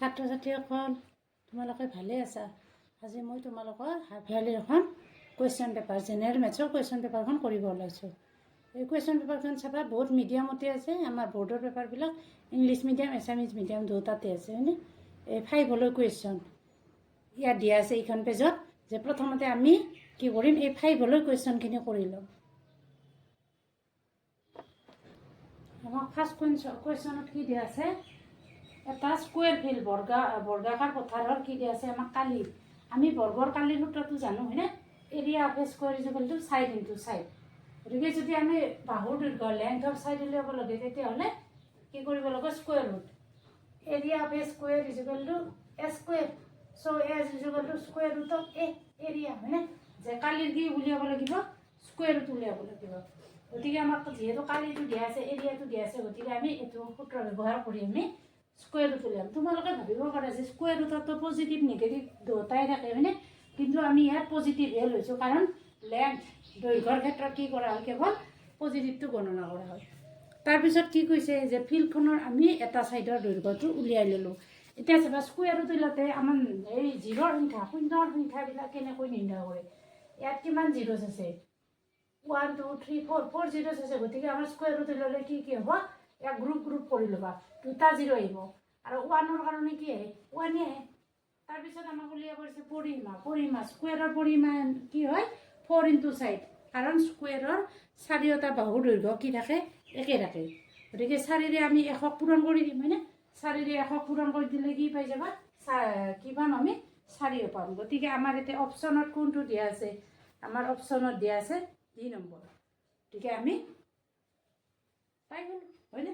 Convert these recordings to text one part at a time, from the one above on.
ছাত্ৰ ছাত্ৰীসকল তোমালোকে ভালে আছা। আজি মই তোমালোকৰ হাফ ইয়াৰলি এখন কুৱেশ্যন পেপাৰ জেনেৰেল মেথছৰ কুৱেশ্যন পেপাৰখন কৰিব ওলাইছোঁ। এই কুৱেশ্যন পেপাৰখন চাবা বহুত মিডিয়ামতে আছে। আমাৰ বৰ্ডৰ পেপাৰবিলাক ইংলিছ মিডিয়াম এছামিজ মিডিয়াম দুটাতে আছে হয়নে। এই 5লৈ কুৱেশ্যন ইয়াত দিয়া আছে এইখন পেজত যে প্ৰথমতে আমি কি কৰিম এই 5লৈ কুৱেশ্যনখিনি কৰি ল'ম। আমাক ফাৰ্ষ্ট কুৱেশ্যনত কি দিয়া আছে এটা স্কুৱেৰ ফিল্ড বৰ্গাকাৰ পথাৰৰ কি দিয়া আছে আমাক কালি আমি বৰ্গৰ কালিৰ সূত্ৰটো জানো হয়নে। Area of A square is equal two side into side. গতিকে যদি আমি বাহুৰ দৈৰ্ঘ্য লেংথ অফ সাইড উলিয়াব লাগে তেতিয়াহ'লে কি কৰিব লাগে square root area of A square is equal two A square. So' A is equal two square root of A area হয়নে। যে কালিৰ কি উলিয়াব লাগিব স্কুৱেৰ ৰুট উলিয়াব লাগিব। গতিকে আমাক যিহেতু কালিটো দিয়া আছে এৰিয়াটো দিয়া আছে গতিকে আমি এইটো সূত্ৰ ব্যৱহাৰ কৰি আমি স্কুৱেৰ ৰুট উলিয়াম। তোমালোকে ভাবিব পাৰা যে স্কুৱেৰ ৰুটতো পজিটিভ নিগেটিভ দুটাই থাকে হয়নে। কিন্তু আমি ইয়াত পজিটিভহে লৈছোঁ কাৰণ লেংথ দৈৰ্ঘ্যৰ ক্ষেত্ৰত কি কৰা হয় কেৱল পজিটিভটো গণনা কৰা হয়। তাৰপিছত কি কৈছে যে ফিল্ডখনৰ আমি এটা ছাইডৰ দৈৰ্ঘ্যটো উলিয়াই ল'লোঁ। এতিয়া চাবা স্কুৱেৰ ৰুট উলিয়াওঁতে আমাৰ এই জিৰৰ সংখ্যা শূন্যৰ সংখ্যাবিলাক কেনেকৈ নিৰ্ণয় কৰে। ইয়াত কিমান জিৰ'জ আছে 1 2 3 4 জিৰ'জ আছে। গতিকে আমাৰ স্কুৱেৰ ৰুট উলিয়ালে কি হ'ব ইয়াক গ্ৰুপ কৰি ল'বা দুটা জিৰ' আহিব আৰু 1ৰ কাৰণে কি আহে 1 আহে। তাৰপিছত আমাক উলিয়াব পাৰিছে পৰিসীমা স্কুৱেৰৰ পৰিসীমা কি হয় 4 ইনটু সাইড কাৰণ স্কুৱেৰৰ চাৰিওটা বাহুৰ দৈৰ্ঘ্য কি থাকে একে থাকে। গতিকে 4ৰে আমি 100 পূৰণ কৰি দিম হয়নে। 4ৰে 100 পূৰণ কৰি দিলে কি পাই যাবা কি পাম আমি 4 পাম। গতিকে আমাৰ এতিয়া অপশ্যনত কোনটো দিয়া আছে আমাৰ অপশ্যনত দিয়া আছে 2 নম্বৰ। গতিকে আমি পাই গ'লোঁ হয়নে।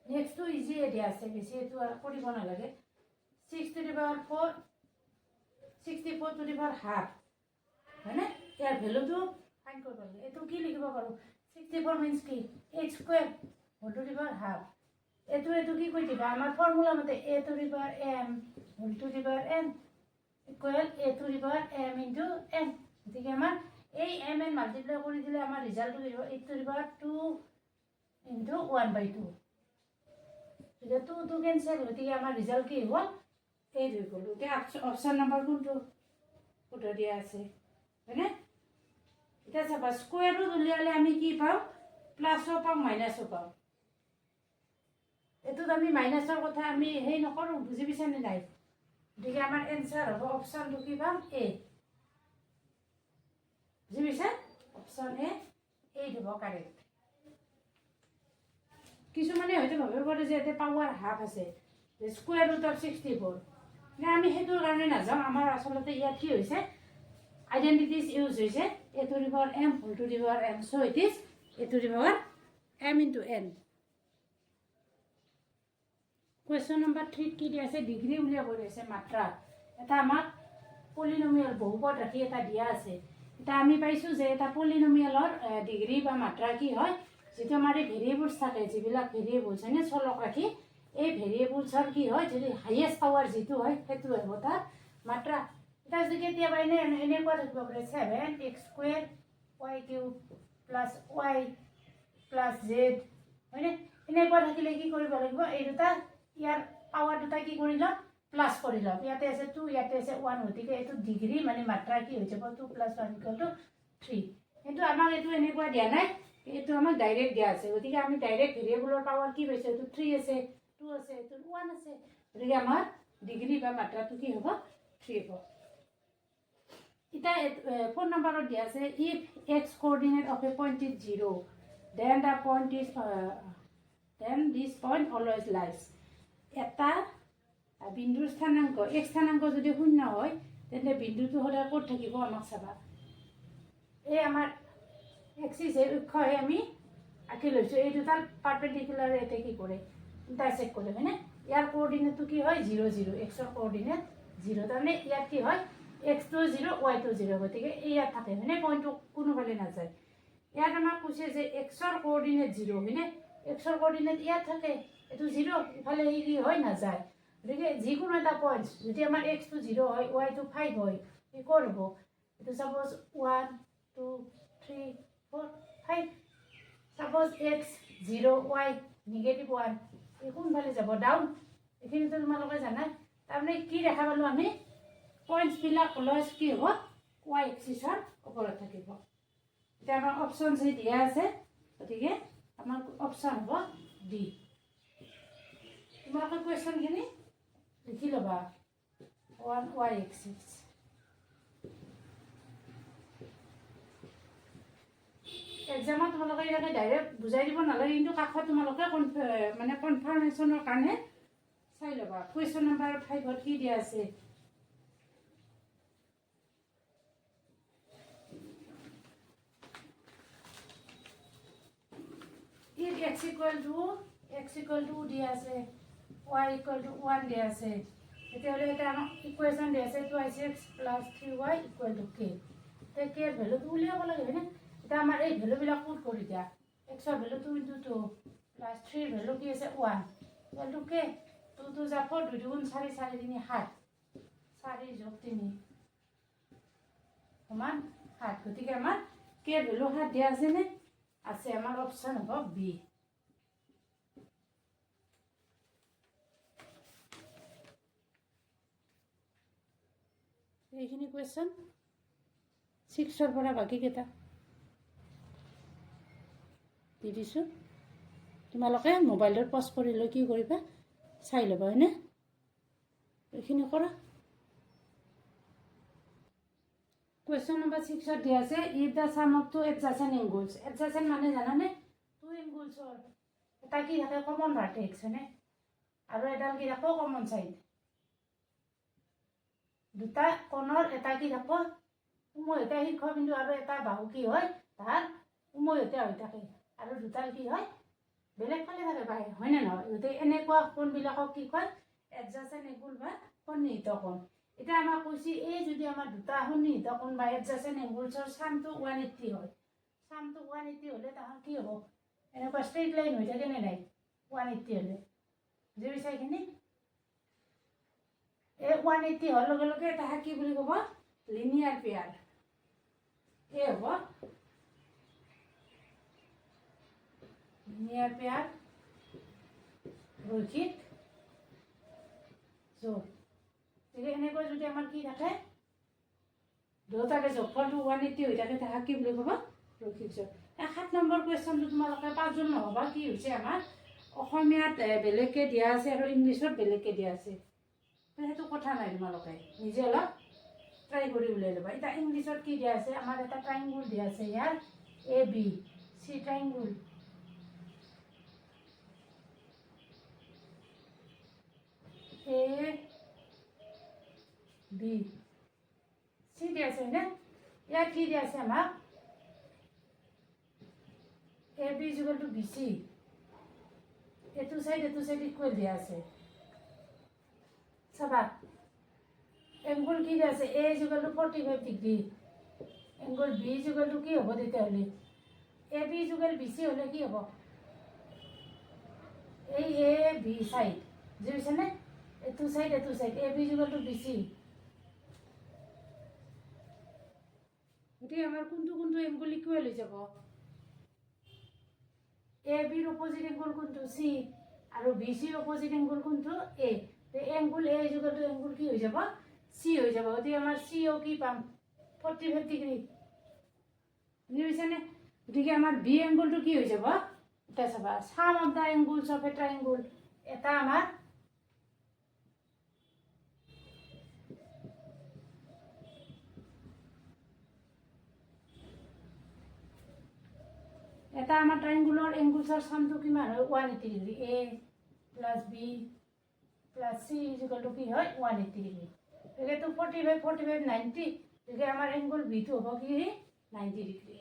নেক্সটটো ইজিয়ে দিয়া আছে বেছি এইটো আৰু কৰিব নালাগে। 6 to the power 4 64 to the power half হয়নে। ইয়াৰ ভেলুটো ফাইন কৰিব লাগে। এইটো কি লিখিব পাৰোঁ 64 মিনছ কি h square whole to the power half. এইটো কি কৈ দিবা আমাৰ ফৰ্মুলা মতে a to the power m whole to the power n equal a to the power m into n। গতিকে আমাৰ এই m n মাল্টিপ্লাই কৰি দিলে আমাৰ ৰিজাল্টটো কি হ'ব 8 to the power 2 ইনটু 1/2। এতিয়া 2 কেনচেল গতিকে আমাৰ ৰিজাল্ট কি হ'ল 8 হৈ গ'ল। এতিয়া অপশ্যন নম্বৰ কোনটো শুদ্ধ দিয়া আছে হয়নে। এতিয়া চাবা স্কুৱেৰ ৰুট উলিয়ালে আমি কি পাওঁ প্লাছো পাওঁ মাইনাছো পাওঁ। এইটোত আমি মাইনাছৰ কথা আমি সেই নকৰোঁ বুজি পাইছানে নাই। গতিকে আমাৰ এনচাৰ হ'ব অপশ্যনটো কি পাম এ বুজি পাইছা অপশ্যন এ 8 হ'ব কাৰেক্ট। কিছুমানে হয়তো ভাবিব পাৰে যে ইয়াতে পাৱাৰ হাফ আছে স্কুৱেৰ ৰুট অফ 64 আমি সেইটোৰ কাৰণে নাযাওঁ। আমাৰ আচলতে ইয়াত কি হৈছে আইডেণ্টিটিজ ইউজ হৈছে a to the power m whole to the power m। So' it is a to the power m into n। Question number 3 কি দিয়া আছে ডিগ্ৰী উলিয়াব দিছে মাত্ৰা এটা আমাক পলিনমিয়েল বহুপদ ৰাখি এটা দিয়া আছে। এতিয়া আমি পাইছোঁ যে এটা পলিনমিয়েলৰ ডিগ্ৰী বা মাত্ৰা কি হয় যিটো আমাৰ এই ভেৰিয়েবলছ থাকে যিবিলাক ভেৰিয়েবলছ হয়নে চলক ৰাখি এই ভেৰিয়েবলছৰ কি হয় যদি হাইয়েষ্ট পাৱাৰ যিটো হয় সেইটো হ'ব তাৰ মাত্ৰা। এতিয়া যদি কেতিয়াবা এনেকুৱা থাকিব পাৰে 7x square y cube plus y plus z হয়নে। এনেকুৱা থাকিলে কি কৰিব লাগিব এই দুটা ইয়াৰ পাৱাৰ দুটা কি কৰি ল'ম প্লাছ কৰি ল'ম। ইয়াতে আছে 2 ইয়াতে আছে 1 গতিকে এইটো ডিগ্ৰী মানে মাত্ৰা কি হৈ যাব 2 + 1 = 3। কিন্তু আমাক এইটো এনেকুৱা দিয়া নাই এইটো আমাক ডাইৰেক্ট দিয়া আছে। গতিকে আমি ডাইৰেক্ট ভেৰিয়েবলৰ পাৱাৰ কি পাইছোঁ এইটো 3 আছে 2 আছে এইটো 1 আছে। গতিকে আমাৰ ডিগ্ৰী বা মাত্ৰাটো কি হ'ব 3 হ'ব। এতিয়া 4 নম্বৰত দিয়া আছে if x coordinate of a point is 0 then this point always lies। এটা বিন্দুৰ স্থানাংক x স্থানাংক যদি 0 হয় তেন্তে বিন্দুটো সদায় ক'ত থাকিব আমাক চাবা। এই আমাৰ এক্সিছ অক্ষই আমি আঁকি লৈছোঁ এই দুটা পাৰপেণ্ডিকুলাৰ এতে কি কৰে ইণ্টাৰচেক্ট কৰে হয়নে। ইয়াৰ কোঅৰ্ডিনেটটো কি হয় 0 0 এক্সৰ কোঅৰ্ডিনেট 0 তাৰমানে ইয়াত কি হয় এক্সটো 0 ৱাইটো 0 গতিকে ইয়াত থাকে হয়নে পইণ্টটো কোনোফালে নাযায়। ইয়াত আমাক কৈছে যে এক্সৰ কোঅৰ্ডিনেট 0 হয়নে এক্সৰ কোঅৰ্ডিনেট ইয়াত থাকে এইটো 0 ইফালে কি হয় নাযায়। গতিকে যিকোনো এটা পইণ্ট যদি আমাৰ এক্সটো 0 হয় ৱাইটো 5 হয় কি ক'ত হ'ব এইটো ছাপ'জ 1 2 3 4 5 ছাপ'জ x 0 y -1 এই কোনফালে যাব ডাউন এইখিনিতো তোমালোকে জানাই। তাৰমানে কি দেখা পালোঁ আমি পইণ্টছবিলাক লৈ কি হ'ব y এক্সিছৰ ওপৰত থাকিব। এতিয়া আমাৰ অপশ্যন যি দিয়া আছে, গতিকে আমাৰ অপশ্যন হ'ব ডি। তোমালোকে কুৱেশ্যনখিনি লিখি ল'বা 1 y এক্সিছ। এক্সামত তোমালোকে ইয়াতে ডাইৰেক্ট বুজাই দিব নালাগে, কিন্তু কাষত তোমালোকে মানে কনফাৰ্মেশ্যনৰ কাৰণে চাই ল'বা কুৱেশ্যন নম্বৰ 5ত কি দিয়া আছে। if x equal to দিয়া আছে, y equal to 1 দিয়া আছে, তেতিয়াহ'লে এটা আমাক ইকুৱেশ্যন দিয়া আছে 2x plus 3y equal to k। এতিয়া k ৰ ভেলুটো উলিয়াব লাগে হয়নে। এতিয়া আমাৰ এই ভেলুবিলাক পুট কৰি দিয়া। x ৰ ভেলু 2 × 2 প্লাছ 3 ৰ ভেলু কি আছে 1 equal to k। 2 2 যা 4, 2 2 4, 4 3 7, 4 যোগ 3 সমান 7। গতিকে আমাৰ k ৰ ভেলু 7 দিয়া আছেনে? আছে। আমাৰ অপশ্যন হ'ব বি। এইখিনি কুৱেশ্যন 6ৰ পৰা বাকীকেইটা দি দিছোঁ। তোমালোকে মোবাইলত পজ কৰি লৈ কি কৰিবা চাই ল'বা হয়নে। এইখিনি কৰা। কুৱেশ্যন নম্বৰ 6ত দিয়া আছে ইফ দ্য চাম অফ 2 এডজাচেণ্ট এংগুলছ। এডজাচেণ্ট মানে জানানে 2 এংগুলছৰ এটা কি থাকে কমন ভাৰ্টেক্স হয়নে, আৰু এডাল কি থাকো কমন চাইড। দুটা কোণৰ এটা কি থাকো উমৈহতীয়া শীৰ্ষবিন্দু আৰু এটা বাহু কি হয় তাৰ উমৈহতীয়া হৈ থাকে, আৰু দুটাৰ কি হয় বেলেগ ফালে থাকে বাহিৰ হয়নে নহয়। গতিকে এনেকুৱা কোণবিলাকক কি কয় এডজাচেণ্ট এংগুল বা সন্নিহিত কোণ। এতিয়া আমাক কৈছে এই যদি আমাৰ দুটা সন্নিহিত কোণ বা এডজাচেণ্ট এংগুলছৰ চামটো 180 হয়, চামটো 180 হ'লে তাহাৰ কি হ'ব এনেকুৱা ষ্ট্ৰেইট লাইন হৈ থাকে নে নাই 180 হ'লে। বুজি পাইছা এইখিনি। এই 180 হোৱাৰ লগে লগে তাহাৰ কি বুলি ক'ব লিনিয়াৰ পেয়াৰ। এই হ'ব লিনিয়াৰ পেয়াৰ ৰৈখিক যোগ। গতিকে এনেকৈ যদি আমাৰ কি থাকে দুটাকে যোগফলটো 180 হৈ থাকে, তাহাক কি বুলি ক'ব ৰৈখিক যোগ। 7 নম্বৰ কুৱেশ্যনটো তোমালোকে 5 জন নহ'বা কি হৈছে আমাৰ অসমীয়াত বেলেগকৈ দিয়া আছে আৰু ইংলিছত বেলেগকৈ দিয়া আছে। সেইটো কথা নাই, তোমালোকে নিজে অলপ ট্ৰাই কৰি উলিয়াই ল'বা। এতিয়া ইংলিছত কি দিয়া আছে আমাৰ এটা ট্ৰাইংগুল দিয়া আছে ইয়াৰ ABC ট্ৰাইংগুল। AB C দিয়া আছে হয়নে। ইয়াত কি দিয়া আছে আমাক AB = BC। এইটো চাইড ইকুৱেল দিয়া আছে। চাবা এংগুল কি দিয়া আছে A = 45 ডিগ্ৰী, এংগুল B = কি হ'ব তেতিয়াহ'লে AB = BC হ'লে কি হ'ব এই AB চাইড বুজি পাইছেনে। এইটো চাইড AB = BC। গতিকে আমাৰ কোনটো এংগুল ইকুৱেল হৈ যাব AB ৰ অপজিট এংগুল কোনটো C আৰু BC ৰ অপজিট এংগুল কোনটো A। এংগুল A = এংগুল কি হৈ যাব C হৈ যাব। গতিকে আমাৰ CO কি পাম 45 ডিগ্ৰী। বুজি পাইছানে। গতিকে আমাৰ B এংগুলটো কি হৈ যাব এটা চাবা sum of the angles of a triangle. এটা আমাৰ ট্ৰাইংগুলৰ এংগুলছৰ চামটো কিমান হয় 180 ডিগ্ৰী। A + B + C = কি হয় 180 ডিগ্ৰী। গতিকে 45 45 90। গতিকে আমাৰ এংগুল বিটো হ'ব কি 90 ডিগ্ৰী।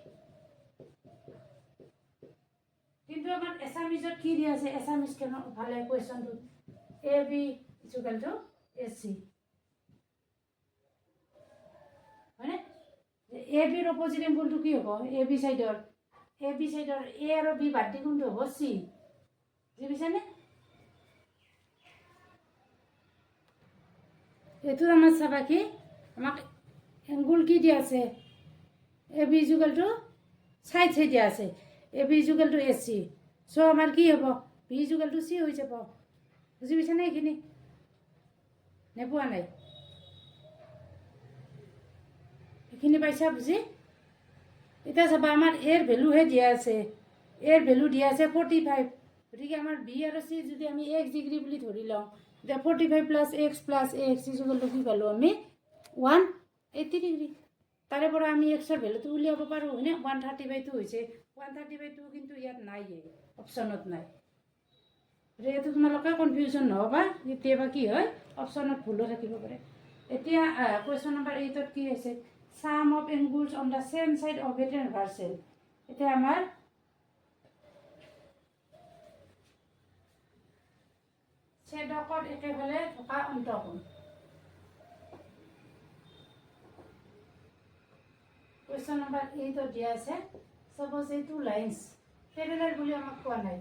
কিন্তু আমাৰ এছামিজত কি দিয়া আছে এছামিজ কেন ভালে কুৱেশ্যনটোত AB = AC হয়নে। AB ৰ অপজিট এংগুলটো কি হ'ব AB চাইডৰ A আৰু B বাদ দি কোনটো হ'ব C। বুজি পাইছানে। এইটো আমাৰ চাবা কি আমাক এংগুল কি দিয়া আছে AB = চাইড দিয়া আছে AB = AC। চ' আমাৰ কি হ'ব B = C হৈ যাব। বুজি পাইছানে এইখিনি নে পোৱা নাই এইখিনি পাইছা বুজি এতিয়া চাবা আমাৰ এৰ ভেলুহে দিয়া আছে এৰ ভেলু দিয়া আছে 45 গতিকে আমাৰ বি আৰু চি যদি আমি এক্স ডিগ্ৰী বুলি ধৰি লওঁ এতিয়া 45 প্লাছ এক্স ইজুগলটো কি পালোঁ আমি 180 ডিগ্ৰী তাৰে পৰা আমি এক্সৰ ভেলুটো উলিয়াব পাৰোঁ হয়নে 130/2 হৈছে 130/2 কিন্তু ইয়াত নাই অপশ্যনত নাই এইটো তোমালোকে কনফিউজন নহ'বা কেতিয়াবা কি হয় অপশ্যনত ভুলো থাকিব পাৰে এতিয়া কুৱেশ্যন নম্বৰ 8ত কি আছে sum of angles on the same side of a transversal এতিয়া আমাৰ ছেদকত একেফালে থকা অন্তকোণ কুৱেশ্যন নম্বৰ 8ত দিয়া আছে সাপোজ এই টু লাইন্স পেৰেলাল বুলি আমাক কোৱা নাই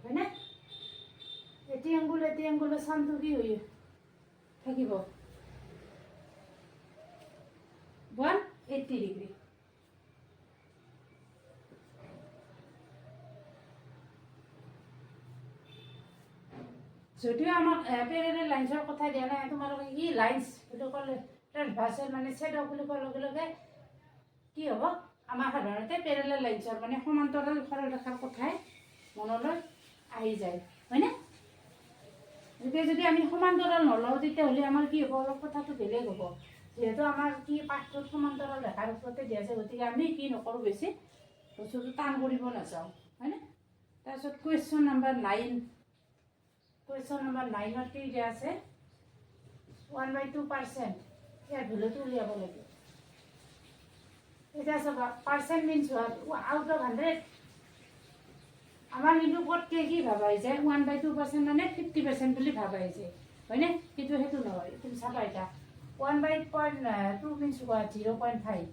হয়নে এটি এংগুলৰ চামটো কি হৈ থাকিব 180 ডিগ্ৰী যদিও আমাক পেৰেলাল লাইন্সৰ কথা দিয়া নাই তোমালোকে কি লাইন্স বুলি ক'লে ট্ৰেভাৰ্চেল মানে ছেদক বুলি কোৱাৰ লগে লগে কি হ'ব আমাৰ সাধাৰণতে পেৰেলাল লাইন্সৰ মানে সমান্তৰাল সৰলৰেখাৰ কথাই মনলৈ আহি যায় হয়নে গতিকে যদি আমি সমান্তৰাল নলওঁ তেতিয়াহ'লে আমাৰ কি হ'ব অলপ কথাটো বেলেগ হ'ব যিহেতু আমাৰ কি পাঠটোত সমান্তৰাল ৰেখাৰ ওপৰতে দিয়া আছে গতিকে আমি কি নকৰোঁ বেছি বস্তুটো টান কৰিব নাযাওঁ হয়নে তাৰপিছত কুৱেশ্যন নম্বৰ 9 কি দিয়া আছে 1/2% ইয়াৰ ভেলুটো উলিয়াব লাগে এতিয়া চাবা পাৰ্চেণ্ট মিনছ হোৱা আউট অফ 100 আমাৰ কিন্তু পটকৈ কি ভাবা হৈছে 1/2% মানে 50% বুলি ভাবা হৈছে হয়নে কিন্তু সেইটো নহয় তুমি চাবা এতিয়া 1/2 মিনছ হোৱা 0.5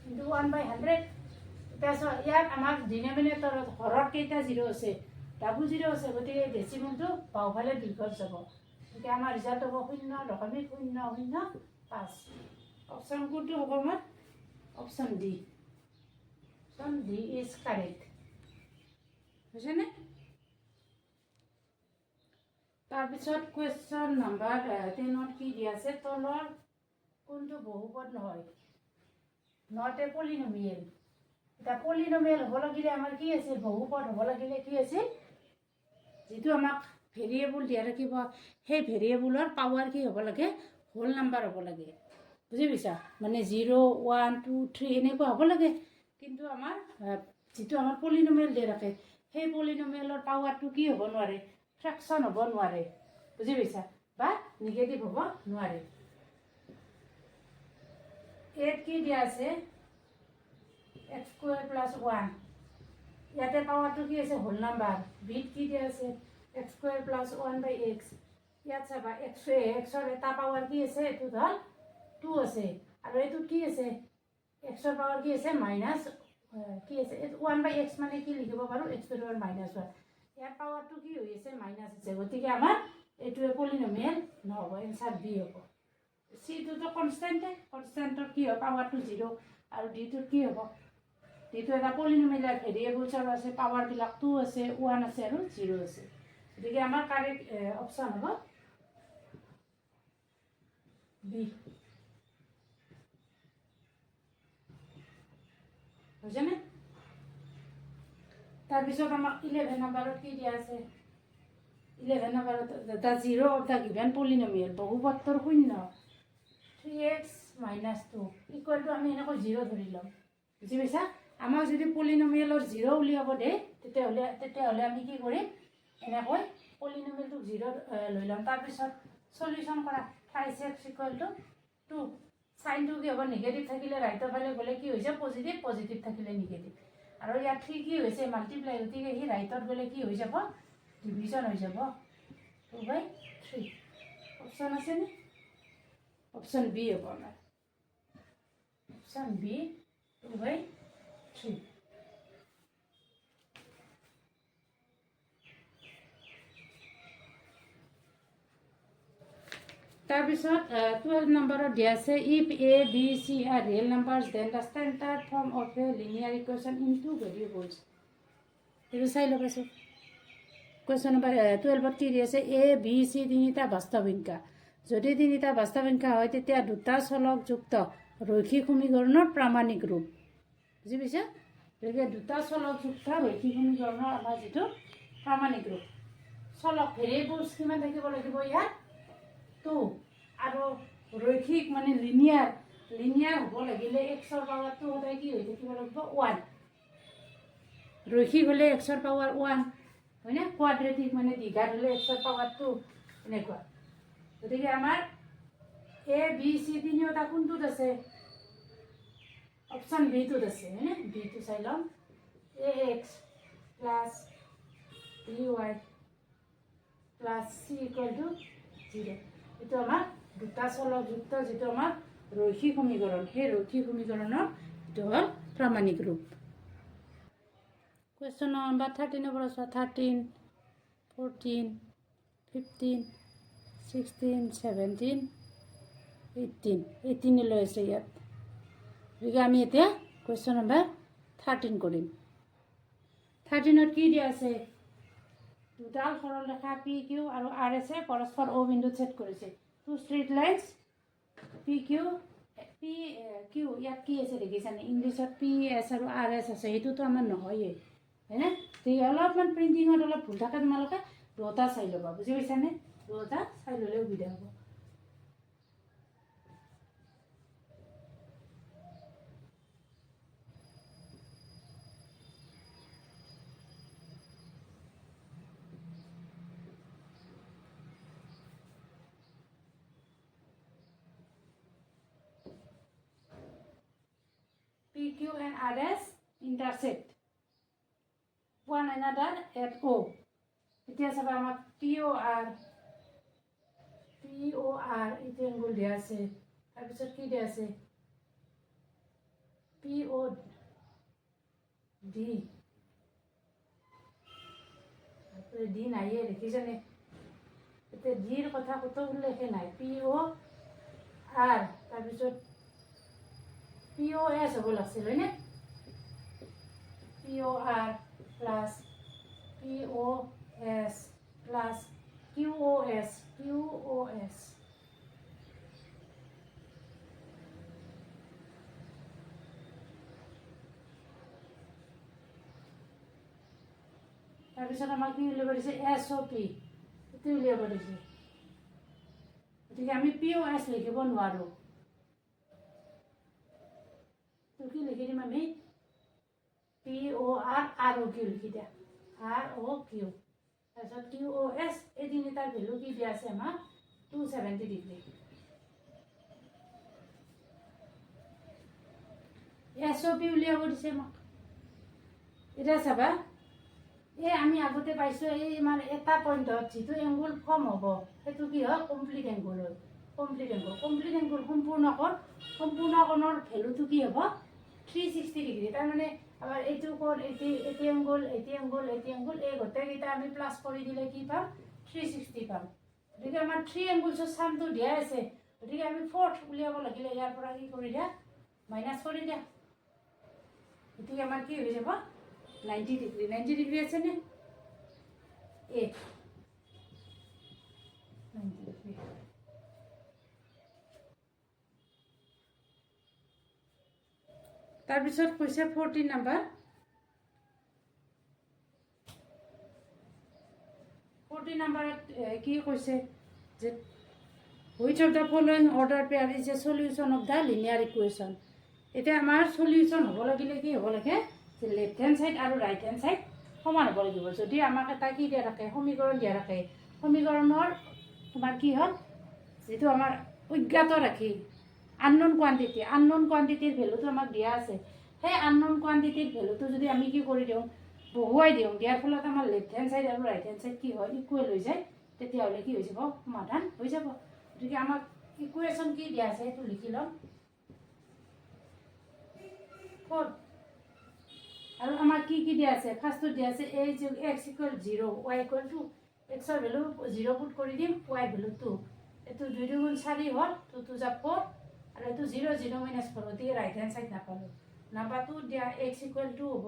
কিন্তু 1/100 এতিয়া ইয়াত আমাৰ ডিনমিনেটৰত হৰত কেইটা 0 আছে ডাবল 0 আছে গতিকে ডেচিমেলটো বাওঁফালে দীৰ্ঘত যাব গতিকে আমাৰ ৰিজাল্ট হ'ব 0.005 অপশ্যন কোনটো হ'ব আমাৰ অপশ্যন ডি ইজ কাৰেক্ট বুজিছেনে তাৰপিছত কুৱেশ্যন নম্বৰ 10ত কি দিয়া আছে তলৰ কোনটো বহুপদ নহয় নট এ পলিনমিয়েল এতিয়া পলিনমিয়েল হ'ব লাগিলে আমাৰ কি আছে বহুপদ হ'ব লাগিলে কি আছে যিটো আমাক ভেৰিয়েবল দিয়া থাকিব সেই ভেৰিয়েবলৰ পাৱাৰ কি হ'ব লাগে হোল নাম্বাৰ হ'ব লাগে বুজি পাইছা মানে 0 1 2 3 এনেকুৱা হ'ব লাগে কিন্তু আমাৰ যিটো আমাৰ পলিনমিয়েল দিয়া থাকে সেই পলিনমিয়েলৰ পাৱাৰটো কি হ'ব নোৱাৰে ফ্ৰেকশ্যন হ'ব নোৱাৰে বুজি পাইছা বা নিগেটিভ হ'ব নোৱাৰে এত কি দিয়া আছে x² + 1 ইয়াতে পাৱাৰটো কি আছে হোল নাম্বাৰ বিত কি দিয়া আছে x² + 1/x ইয়াত চাবা xৰ এটা পাৱাৰ কি আছে এইটো ধৰ 2 আছে আৰু এইটোত কি আছে xৰ পাৱাৰ কি আছে মাইনাছ কি আছে 1/x মানে কি লিখিব পাৰোঁ x⁻1 ইয়াৰ পাৱাৰটো কি হৈ আছে মাইনাছ আছে গতিকে আমাৰ এইটোৱে পলিনমিয়েল নহ'ব এনচাৰ বি হ'ব চিটোতো কনষ্টেণ্টৰ কি হয় পাৱাৰটো 0 আৰু ডিটোত কি হ'ব ডিটো এটা পলিনমিয়েল ভেৰিয়েবলছৰ আছে পাৱাৰবিলাক 2 আছে 1 আছে আৰু 0 আছে গতিকে আমাৰ কাৰেক্ট অপশ্যন হ'ব বি বুজিছেনে তাৰপিছত আমাক 11 নম্বৰত কি দিয়া আছে 11 নম্বৰত the 0 of the given polynomial বহুপদটোৰ 0 3x - 2 ইকুৱেল টু আমি এনেকৈ 0 ধৰি ল'ম বুজি পাইছা আমাক যদি পলিনমিয়েলৰ 0 উলিয়াব দিয়ে তেতিয়াহ'লে আমি কি কৰিম এনেকৈ পলিনমিয়েলটো 0 লৈ ল'ম তাৰপিছত সলিউশ্যন কৰা 5x = 2 সাইনটো কি হ'ব নিগেটিভ থাকিলে ৰাইটৰ ফালে গ'লে কি হৈছে পজিটিভ থাকিলে নিগেটিভ আৰু ইয়াত 3 কি হৈছে মাল্টিপ্লাই গতিকে সি ৰাইটত গ'লে কি হৈ যাব ডিভিজন হৈ যাব 2/3 অপশ্যন আছেনে অপশ্যন বি হ'ব আমাৰ অপশ্যন বি 2/3 তাৰপিছত 12 নম্বৰত দিয়া আছে if a b c are real numbers then the standard form of a linear equation in two variables এইটো চাই ল'বাচোন কুৱেশ্যন নম্বৰ 12ত কি দি আছে এ বি চি তিনিটা বাস্তৱ সংখ্যা যদি তিনিটা বাস্তৱ সংখ্যা হয় তেতিয়া দুটা চলকযুক্ত ৰৈখিক সমীকৰণৰ প্ৰামাণিক ৰূপ বুজি পাইছে গতিকে দুটা চলকযুক্ত ৰৈখিক সমীকৰণৰ আমাৰ যিটো প্ৰামাণিক ৰূপ চলক ভেৰিয়েবলছ কিমান থাকিব লাগিব ইয়াত 2 আৰু ৰৈখিক মানে লিনিয়াৰ হ'ব লাগিলে এক্সৰ পাৱাৰটো সদায় কি হৈ থাকিব লাগিব 1 ৰৈখিক হ'লে এক্সৰ পাৱাৰ 1 হয়নে কোৱাড্ৰেটিক মানে দ্বিঘাত হ'লে এক্সৰ পাৱাৰ 2 এনেকুৱা গতিকে আমাৰ এ বি চি তিনিওটা কোনটোত আছে অপশ্যন বিটোত আছে হয়নে বিটো চাই ল'ম A X plus B Y plus C equal to 0 এইটো আমাৰ দুটা চলকযুক্ত যিটো আমাৰ ৰৈখিক সমীকৰণ সেই ৰৈখিক সমীকৰণৰ এইটো হ'ল প্ৰামাণিক ৰূপ কুৱেশ্যন নম্বৰ 13 পৰা চোৱা 13 14 15 16 17 18 লৈ আছে ইয়াত গতিকে আমি এতিয়া কুৱেশ্যন নম্বৰ 13 কৰিম 13ত কি দিয়া আছে দুডাল সৰলৰেখা পি কিউ আৰু আৰ এছে পৰস্পৰ অ বিন্দুত ছেদ কৰিছে two straight lines P Q ইয়াত কি আছে দেখিছানে ইংলিছত পি এছ আৰু আৰ এছ আছে সেইটোতো আমাৰ নহয়েই হয়নে ঠিক অলপমান প্ৰিণ্টিঙত অলপ ভুল থাকে তোমালোকে দুটা চাই ল'বা বুজি পাইছানে দুটা চাই ল'লে সুবিধা হ'ব PQ and RS intersect one another at O. এতিয়া চাবা আমাক POR এইটো এংগুল দিয়া আছে তাৰপিছত কি দিয়া আছে POD ডি নাইয়ে দেখিছানে এতিয়া ডিৰ কথা ক'তো উল্লেখে নাই POR তাৰপিছত POS হ'ব লাগিছিল হয়নে POR plus POS plus QOS তাৰপিছত আমাক কি উলিয়াব দিছে SOP এইটো উলিয়াব দিছে গতিকে আমি POS লিখিব নোৱাৰোঁ কি লিখি দিম আমি POR ROQ লিখি দিয়া ROQ তাৰপিছত QOS এই তিনিটাৰ ভেলু কি দিয়া আছে আমাক 270 ডিগ্ৰী SOP উলিয়াব দিছে আমাক এতিয়া চাবা এই আমি আগতে পাইছোঁ এই আমাৰ এটা পইণ্টত যিটো এংগুল ফৰ্ম হ'ব সেইটো কি হয় কমপ্লিট এংগুল হয় কমপ্লিট এংগুল সম্পূৰ্ণ কোণৰ ভেলুটো কি হ'ব 360 ডিগ্ৰী তাৰমানে আমাৰ এইটো কোণ এটি এংগুল এই গোটেইকেইটা আমি প্লাছ কৰি দিলে কি পাম 360 পাম গতিকে আমাৰ 3 এংগুলছৰ চামটো দিয়া আছে গতিকে আমি 4th উলিয়াব লাগিলে ইয়াৰ পৰা কি কৰি দিয়া মাইনাছ কৰি দিয়া গতিকে আমাৰ কি হৈ যাব 90 ডিগ্ৰী আছেনে এই 90 ডিগ্ৰী তাৰপিছত কৈছে 14 নম্বৰ 14 নম্বৰত কি কৈছে যে which of the following order pair is a solution of the linear equation এতিয়া আমাৰ সলিউশন হ'ব লাগিলে কি হ'ব লাগে যে লেফট হ্যান্ড সাইড আৰু ৰাইট হ্যান্ড সাইড সমান হ'ব লাগিব যদি আমাক এটা কি দিয়া থাকে সমীকৰণ দিয়া থাকে সমীকৰণৰ তোমাৰ কি হ'ল যেটো আমাৰ অজ্ঞাত ৰাখি unknown quantity ভ্যালুটো আমাক দিয়া আছে সেই unknown quantity ভ্যালুটো যদি আমি কি কৰি দিওঁ বহুৱাই দিওঁ দিয়াৰ ফলত আমাৰ লেফট হ্যান্ড সাইড আৰু ৰাইট হ্যান্ড সাইড কি হয় ইকুৱেল হৈ যায় তেতিয়া হ'লে কি হৈ যাব সমাধান হৈ যাব গতিকে আমাক ইকুৱেশ্যন কি দিয়া আছে সেইটো লিখি লম 4 আৰু আমাৰ কি দিয়া আছে ফাৰ্ষ্টত দিয়া আছে a x = 0 y = 2 x ৰ ভ্যালু 0 পুট কৰি দিম y ভ্যালু 2 এটো 2 গুণ 4 হ'ল 2 2 যা 4 আৰু এটো 0 0 - 4 দি ৰাইট হ্যান্ড সাইড নাপালো নাম্বাৰ 2 দিয়া x = 2 হ'ব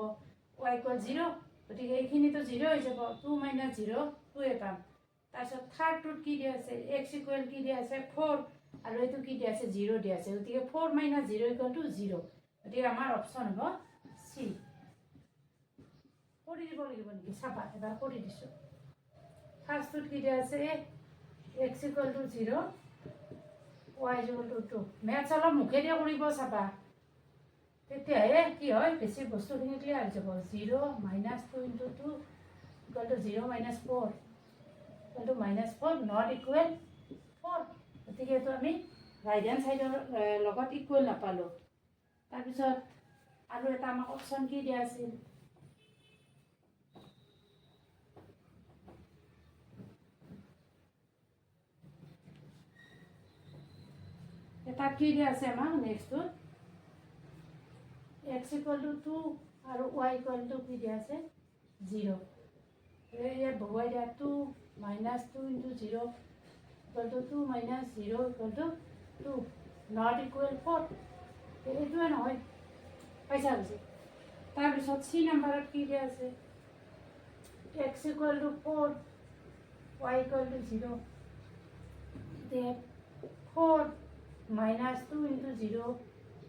y = 0 গতিকে এইখিনিতো 0 হৈ যাব 2 - 0 2 পাম তাৰপিছত থাৰ্ডটোত কি দিয়া আছে x ইকুৱেল কি দিয়া আছে 4 আৰু এইটো কি দিয়া আছে 0 দিয়া আছে গতিকে 4 - 0 = 0 গতিকে আমাৰ অপশ্যন হ'ব চি কৰি দিব লাগিব নেকি চাবা এবাৰ কৰি দিছোঁ ফাৰ্ষ্টটোত কি দিয়া আছে x = 0 y = 2 মেথছ অলপ মুখেৰে কৰিব চাবা তেতিয়াহে কি হয় বেছি বস্তুখিনি ক্লিয়াৰ হৈ যাব 0 - 2 × 2 = 0 - 4 = -4 not equal 4 গতিকে এইটো আমি ৰাইট হেণ্ড চাইডৰ লগত ইকুৱেল নাপালোঁ তাৰপিছত আৰু এটা আমাক অপশ্যন কি দিয়া আছিল এটা কি দিয়া আছে আমাক নেক্সটটোত x = 2 আৰু y = কি দিয়া আছে 0 ইয়াত বহুৱাই দিয়া 2 - 2 × 0 = 2 - 0 = 2 not equal 4 এইটোৱে নহয় পাইছা হৈছে তাৰপিছত চি নাম্বাৰত কি দিয়া আছে x = 4 y = 0 4 - 2 × 0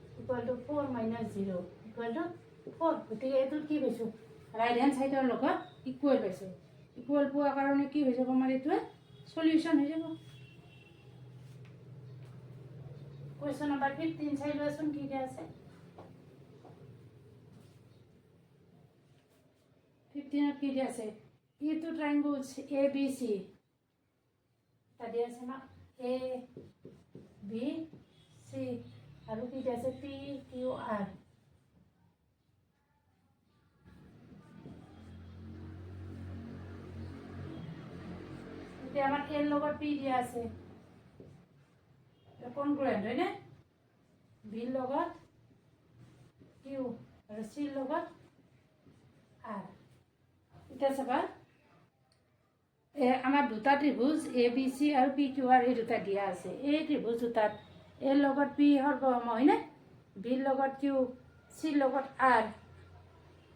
= 4 - 0 = 4 গতিকে এইটোত কি পাইছোঁ ৰাইট হেণ্ড চাইডৰ লগত ইকুৱেল পাইছোঁ ইকুৱেল পোৱাৰ কাৰণে কি হৈ যাব আমাৰ এইটোৱে সলিউশ্যন হৈ যাব কুৱেশ্যন নম্বৰ 15 চাই লোৱাচোন কি দিয়া আছে 15ত কি দিয়া আছে এইটো ট্ৰাইংগলছ এ বি চি এটা দিয়া আছে আমাক এ বি চি আৰু কি দিয়া আছে পি কিউ আৰ এতিয়া আমাৰ এৰ লগত পি দিয়া আছে কনগ্ৰুৱেণ্ট হয়নে বিৰ লগত কিউ আৰু চিৰ লগত আৰ এতিয়া চাবা আমাৰ দুটা ত্ৰিভুজ এ বি চি আৰু পি কিউ আৰ এই দুটা দিয়া আছে এই ত্ৰিভুজ দুটাত এৰ লগত পি সৰ্বসম হয়নে বিৰ লগত কিউ চিৰ লগত আৰ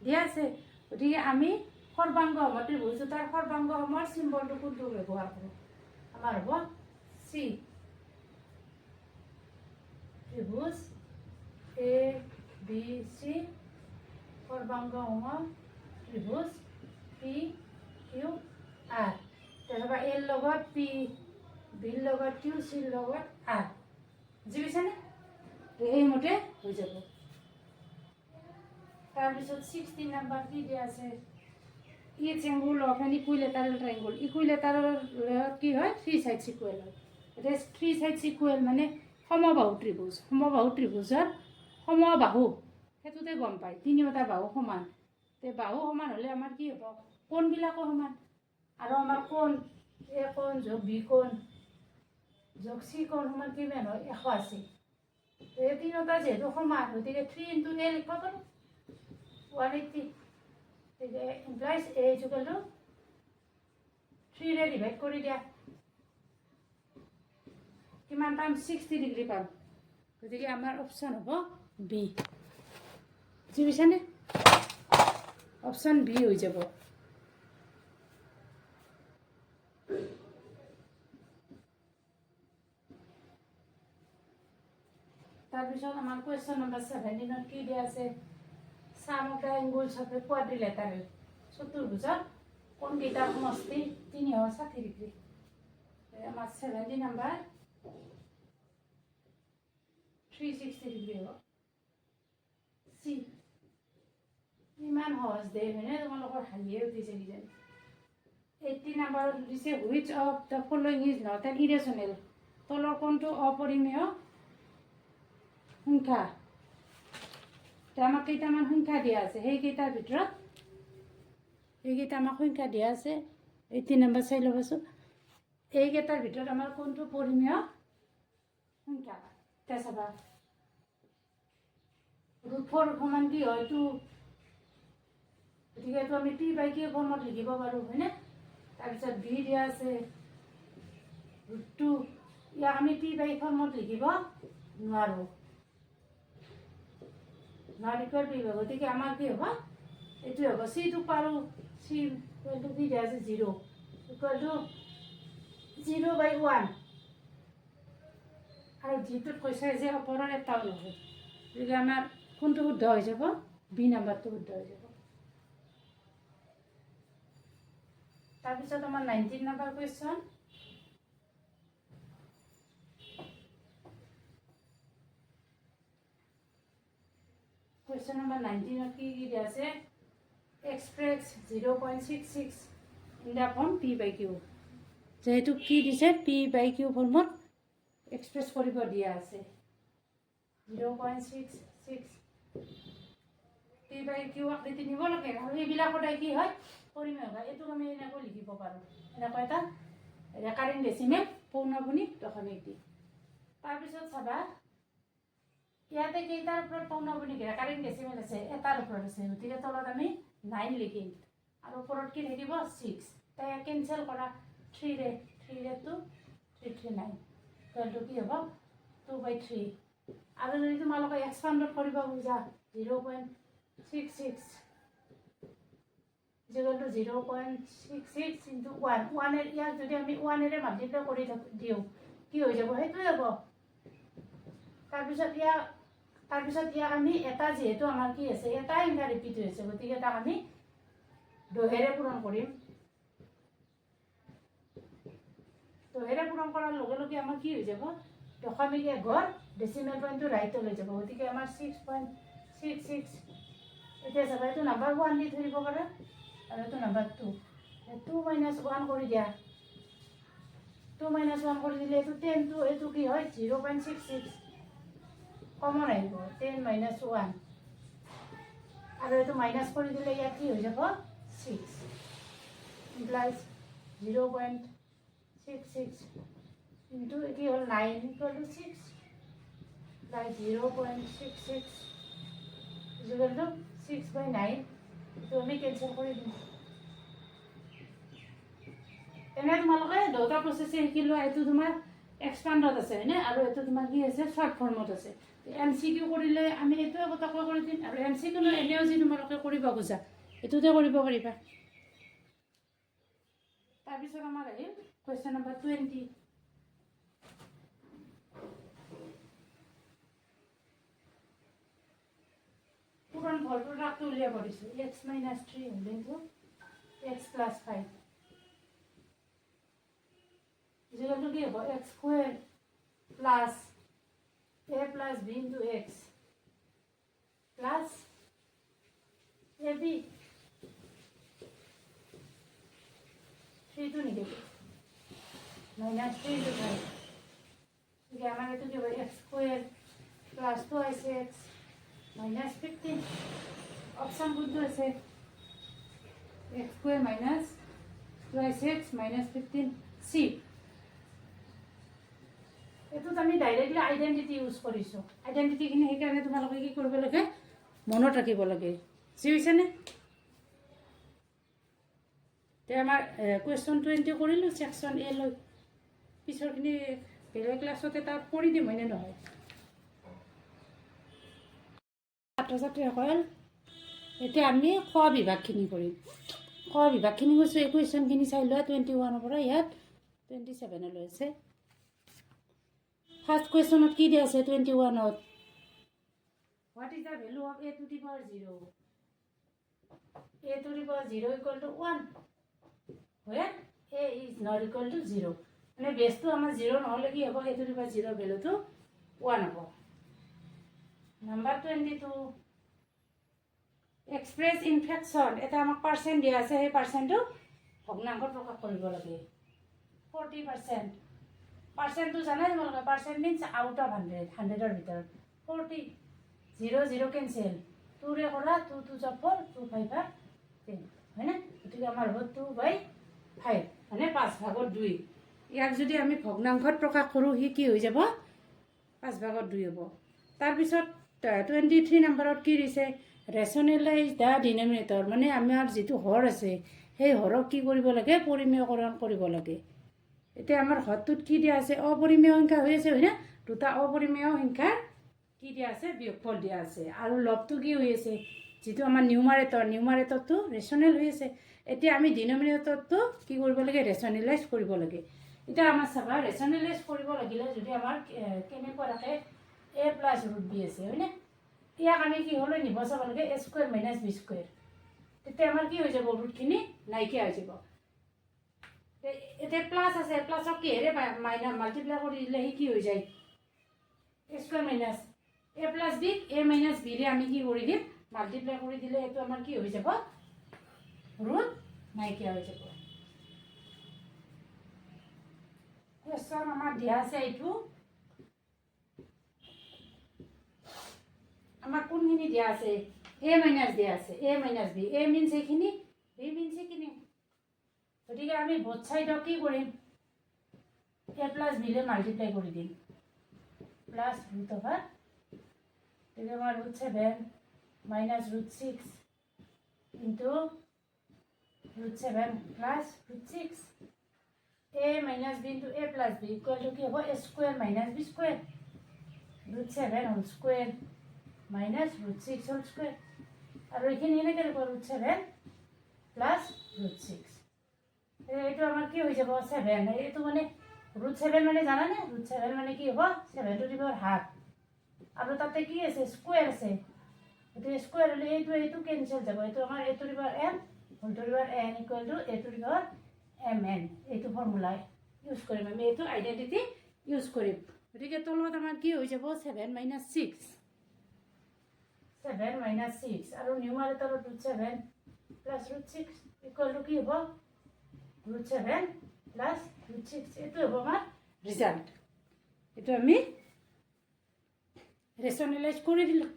দিয়া আছে গতিকে আমি সৰ্বাংগ সম ত্ৰিভুজ দুটাৰ সৰ্বাংগ সমৰ চিম্বলটো কোনটো ব্যৱহাৰ কৰোঁ আমাৰ হ'ব চি ত্ৰিভুজ এ বি চি সৰ্বাংগ সম ত্ৰিভুজ পি কিউ আৰ তাৰপৰা এৰ লগত পি বিৰ লগত কিউ চিৰ লগত আৰ বুজি পাইছানে এইমতে হৈ যাব তাৰপিছত 16 নম্বৰ কি দিয়া আছে each angle of an equilateral triangle equilateral কি হয় 3 sides equal হয় এতিয়া 3 sides equal মানে সমবাহু ত্ৰিভুজৰ সমবাহু সেইটোতে গম পায় তিনিওটা বাহু সমান তে বাহু সমান হ'লে আমাৰ কি হ'ব কোণবিলাকো সমান আৰু আমাৰ কোণ এ কোণ যোগ বি কোণ যোগ চি কোণ সমান কিমান হয় 180 এই তিনিওটা যিহেতু সমান গতিকে 3 × a লিখিব পাৰোঁ 180 implies a = 3 ৰে ডিভাইড কৰি দিয়া কিমান পাম 60 ডিগ্ৰী পাম গতিকে আমাৰ অপশ্যন হ'ব বি বুজি পাইছানে অপশ্যন বি হৈ যাব তাৰপিছত আমাৰ কুৱেশ্যন নম্বৰ 17ত কি দিয়া আছে sum of the angles of a quadrilateral চতুৰ্ভুজৰ কোণকেইটাৰ সমষ্টি 360 ডিগ্ৰী আমাৰ 17 নম্বৰ 360 ডিগ্ৰী হ'ব চি ইমান সহজ দে হয়নে তোমালোকৰ হাঁহিয়ে উঠিছে কিজানি 80 নম্বৰত দিছে which of the following is not an irrational তলৰ কোণটো অপৰিমেয় সংখ্যা আমাক কেইটামান সংখ্যা দিয়া আছে সেইকেইটাৰ ভিতৰত এইকেইটা আমাক সংখ্যা দিয়া আছে 80 নম্বৰ চাই ল'বাচোন এইকেইটাৰ ভিতৰত আমাৰ কোনটো পৰিমেয় সংখ্যা এতিয়া চাবা √4 সমান কি হয় 2 গতিকে এইটো আমি p/q ফৰ্মত লিখিব পাৰোঁ হয়নে তাৰপিছত b দিয়া আছে √2 ইয়াক আমি p/q ফৰ্মত লিখিব নোৱাৰোঁ not equal p গতিকে আমাৰ কি হ'ব এইটো হ'ব চিটো পাৰোঁ চি ইকুৱেল টু কি দিয়া আছে 0 ইকুৱেল টু 0/1 আৰু যিটোত কৈছে যে ওপৰৰ এটাও নহয় গতিকে আমাৰ কোনটো শুদ্ধ হৈ যাব বি নাম্বাৰটো শুদ্ধ হৈ যাব তাৰপিছত আমাৰ 19 নম্বৰ কুৱেশ্যন Question number 19 की दिया से express 0.66 in the form p by q যেহেতু কি দিছে p by q ফৰ্মত এক্সপ্ৰেছ কৰিব দিয়া আছে 0.66 p by q আকৃতি নিব লাগে আৰু এইবিলাক সদায় কি হয় পৰিমেয় হয় এইটো আমি এনেকৈ লিখিব পাৰোঁ এনেকৈ এটা ৰেকাৰিং ডেচিমেল পৌনঃপুনিক দশমিক দি তাৰপিছত চাবা ইয়াতে কেইটাৰ ওপৰত পৌনঃপুনিক ৰেকাৰিং ডেচিমেল আছে এটাৰ ওপৰত আছে গতিকে তলত আমি 9 লিখিম আৰু ওপৰত কি থাকিব 6 তাই কেনসেল কৰা 3 ৰে 2 3 3 9 ইকুৱেল কি হ'ব 2/3 আৰু যদি তোমালোকে এক্সপান্ডত কৰিব খোজা 0.66 0.66 into 1 এৰ ইয়াক যদি আমি 1 এৰে মাল্টিপ্লাই কৰি দিওঁ কি হৈ যাব সেইটোৱে হ'ব তাৰপিছত ইয়াক আমি এটা যেহেতু আমাৰ কি আছে এটা সংখ্যা ৰিপিট হৈছে গতিকে তাক আমি দহেৰে পূৰণ কৰিম দহেৰে পূৰণ কৰাৰ লগে লগে আমাৰ কি হৈ যাব দশমিক ঘৰ ডেচিমেল পইণ্টটো ৰাইটলৈ যাব গতিকে আমাৰ 6.66 এতিয়া চাবা এইটো নাম্বাৰ 1 দি ধৰিব পাৰা আৰু এইটো নাম্বাৰ 2 2 - 1 কৰি দিয়া 2 - 1 কৰি দিলে এইটো 10 টো এইটো কি হয় 0.66 কমন আহিব 10 - 1 আৰু এইটো মাইনাছ কৰি দিলে ইয়াত কি হৈ যাব 6 ইমপ্লাইজ 0.66 ইনটু কি হ'ল 9 equal to 6 plus 0.66 equal to 6/9 এইটো আমি কেনচেল কৰি দিম এনে তোমালোকে দুটা প্ৰচেছ শিকিলো এইটো তোমাৰ এক্সপান্ডত আছে হয়নে আৰু এইটো তোমাৰ কি আছে শৰ্ট ফৰ্মত আছে MCQ কৰিলে আমি এইটোৱে পটককৈ কৰি দিম আৰু MCQ এনেও যি তোমালোকে কৰিব খোজা এইটোতে কৰিব পাৰিবা তাৰপিছত আমাৰ আহিল কুৱেশ্যন নম্বৰ 20 পূৰণ ফল প্ৰডাক্টটো উলিয়াব দিছোঁ x - 3 into x + 5 equal to কি হ'ব x square plus a plus b into x plus ab 3 to negative minus 3 into 5 okay हमारे तो क्या x square plus 2x minus 15 option Buddha है x square minus 2x minus 15 c এইটোত আমি directly identity use কৰিছোঁ আইডেন্টিটিখিনি সেইকাৰণে তোমালোকে কি কৰিব লাগে মনত ৰাখিব লাগে বুজিছানে তে আমাৰ কুৱেশ্যন 20 কৰিলোঁ ছেকশ্যন এ লৈ পিছৰখিনি বেলেগ ক্লাছত এটা কৰি দিম হয়নে নহয় ছাত্ৰ ছাত্ৰীসকল এতিয়া আমি খ বিভাগখিনি কৰিম খ বিভাগখিনি কৈছোঁ এই কুৱেশ্যনখিনি চাই লোৱা 21 পৰা ইয়াত 27 লৈ আছে First question of key is 21 out. What is the value of a to the power 0? A to the power 0 equal to 1. Where a is not equal to 0. And base to 0 নহলে কি হ'ব a to the power 0 value to 1 হ'ব. Number 22. Express in fraction. এটা আমাক percent দিয়া আছে সেই পার্সেন্টটো ভগ্নাংশত প্ৰকাশ কৰিব লাগে 40%. Percent to জানাই তোমালোকে percent means out of 100 100 ভিতৰত 40 0 0 cancel 2 ৰে কৰা 2 2 4 2 5 10 হয়নে গতিকে আমাৰ হ'ব 2/5 মানে 5/2 ইয়াক যদি আমি ভগ্নাংশত প্ৰকাশ কৰোঁ হি কি হৈ যাব 5/2 হ'ব তাৰপিছত 23 নম্বৰত কি দিছে ৰেচনেলাইজ দা ডিনমিনেটৰ মানে আমাৰ যিটো হৰ আছে সেই হৰক কি কৰিব লাগে পৰিমেয়কৰণ কৰিব লাগে এতিয়া আমাৰ হৰটোত কি দিয়া আছে অপৰিমেয় সংখ্যা হৈ আছে হয়নে দুটা অপৰিমেয় সংখ্যাৰ কি দিয়া আছে বিয়োগফল দিয়া আছে আৰু লবটো কি হৈ আছে যিটো আমাৰ নিউমাৰেটৰটো ৰেচনেল হৈ আছে। এতিয়া আমি ডিনমিনেটৰটো কি কৰিব লাগে, ৰেচনেলাইজ কৰিব লাগে। এতিয়া আমাৰ চাবা ৰেচনেলাইজ কৰিব লাগিলে যদি আমাৰ কেনেকুৱা থাকে a প্লাছ ৰুট বি আছে হয়নে, ইয়াক আমি কি হ'লে নিব চাব লাগে a square minus B square. তেতিয়া আমাৰ কি হৈ যাব, ৰুটখিনি নাইকিয়া হৈ যাব। এতিয়া প্লাছ আছে, প্লাছক কিহেৰে মাল্টিপ্লাই কৰি দিলে সি কি হৈ যায়, a square minus a plus B, a minus বিৰে আমি কি কৰি দিম, মাল্টিপ্লাই কৰি দিলে এইটো আমাৰ কি হৈ যাব, ৰুট নাইকিয়া হৈ যাব। কুৱেশ্যন আমাৰ দিয়া আছে এইটো, আমাক কোনখিনি দিয়া আছে, a মাইনাছ দিয়া আছে, a minus B, a means এইখিনি, b মিনছ এইখিনি। গতিকে আমি বোথ চাইডক কি কৰিম, a প্লাছ বিৰে মাল্টিপ্লাই কৰি দিম, প্লাছ ৰুট অভাৰ, গতিকে আমাৰ root 7 minus root 6 into root 7 plus root 6, a minus B into a plus B equal to কি হ'ব, a square minus B square, root 7 whole square minus root 6 whole square. আৰু এইখিনি এনেকৈ লিখব, root 7 plus root 6। এইটো আমাৰ কি হৈ যাব, 7, এইটো মানে ৰুট 7 মানে জানানে, ৰুট 7 মানে কি হ'ব, 7 টু দি পাৱাৰ হাফ, আৰু তাতে কি আছে, স্কুৱেৰ আছে, গতিকে স্কুৱেৰ হ'লে এইটো কেঞ্চেল যাব, এইটো আমাৰ a to the power m whole to the power n equal to a to the power mn। এইটো ফৰ্মুলা ইউজ কৰিম আমি, এইটো আইডেণ্টিটি ইউজ কৰিম। গতিকে তলত আমাৰ কি হৈ যাব, 7 মাইনাছ 6, 7 মাইনাছ 6, আৰু নিউমাৰেটৰত root 7 plus root 6 equal to কি হ'ব, ৰুট 7 প্লাছ ৰুট 6। এইটো হ'ব আমাৰ ৰিজাল্ট। এইটো আমি ৰেচনেলাইজ কৰি দিলোঁ।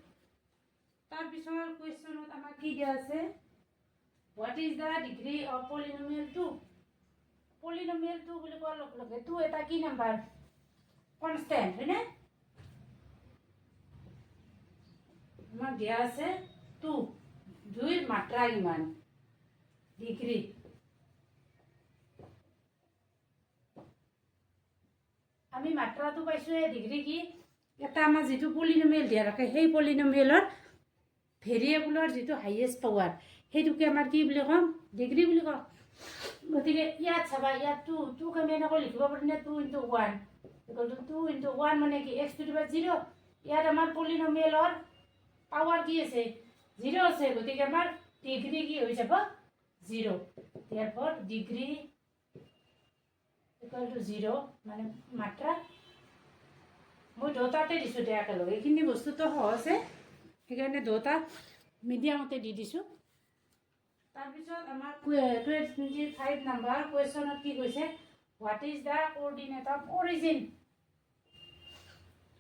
তাৰপিছৰ কুৱেশ্যনত আমাক কি দিয়া আছে, what is the degree of polynomial 2। Polynomial 2 বুলি কোৱাৰ লগে লগে 2 এটা কি নাম্বাৰ, কনষ্টেণ্ট হয়নে, আমাক দিয়া আছে 2, 2ৰ মাত্ৰা কিমান, ডিগ্ৰী। আমি মাত্ৰাটো পাইছোঁ, ডিগ্ৰী কি, এটা আমাৰ যিটো পলিনমিয়েল দিয়া থাকে সেই পলিনমিয়েলৰ ভেৰিয়েবলৰ যিটো হাইয়েষ্ট পাৱাৰ সেইটোকে আমাৰ কি বুলি ক'ম, ডিগ্ৰী বুলি ক'ম। গতিকে ইয়াত চাবা, ইয়াত 2 আমি এনেকৈ লিখিব পাৰিম নে, 2 ইনটু 1 ইকুৱেল টু 2 ইনটু 1 মানে কি, x টু দি পাৱাৰ 0। ইয়াত আমাৰ পলিনমিয়েলৰ পাৱাৰ কি আছে, 0 আছে, গতিকে আমাৰ ডিগ্ৰী কি হৈ যাব, 0। therefore ডিগ্ৰী ইকুৱেল টু 0 মানে মাত্ৰা। মই দুটাতে দিছোঁ দে একেলগে, এইখিনি বস্তুটো সহজে, সেইকাৰণে দুটা মিডিয়ামতে দি দিছোঁ। তাৰপিছত আমাৰ 25 নম্বৰ কুৱেশ্যনত কি কৈছে, what is the coordinate of origin.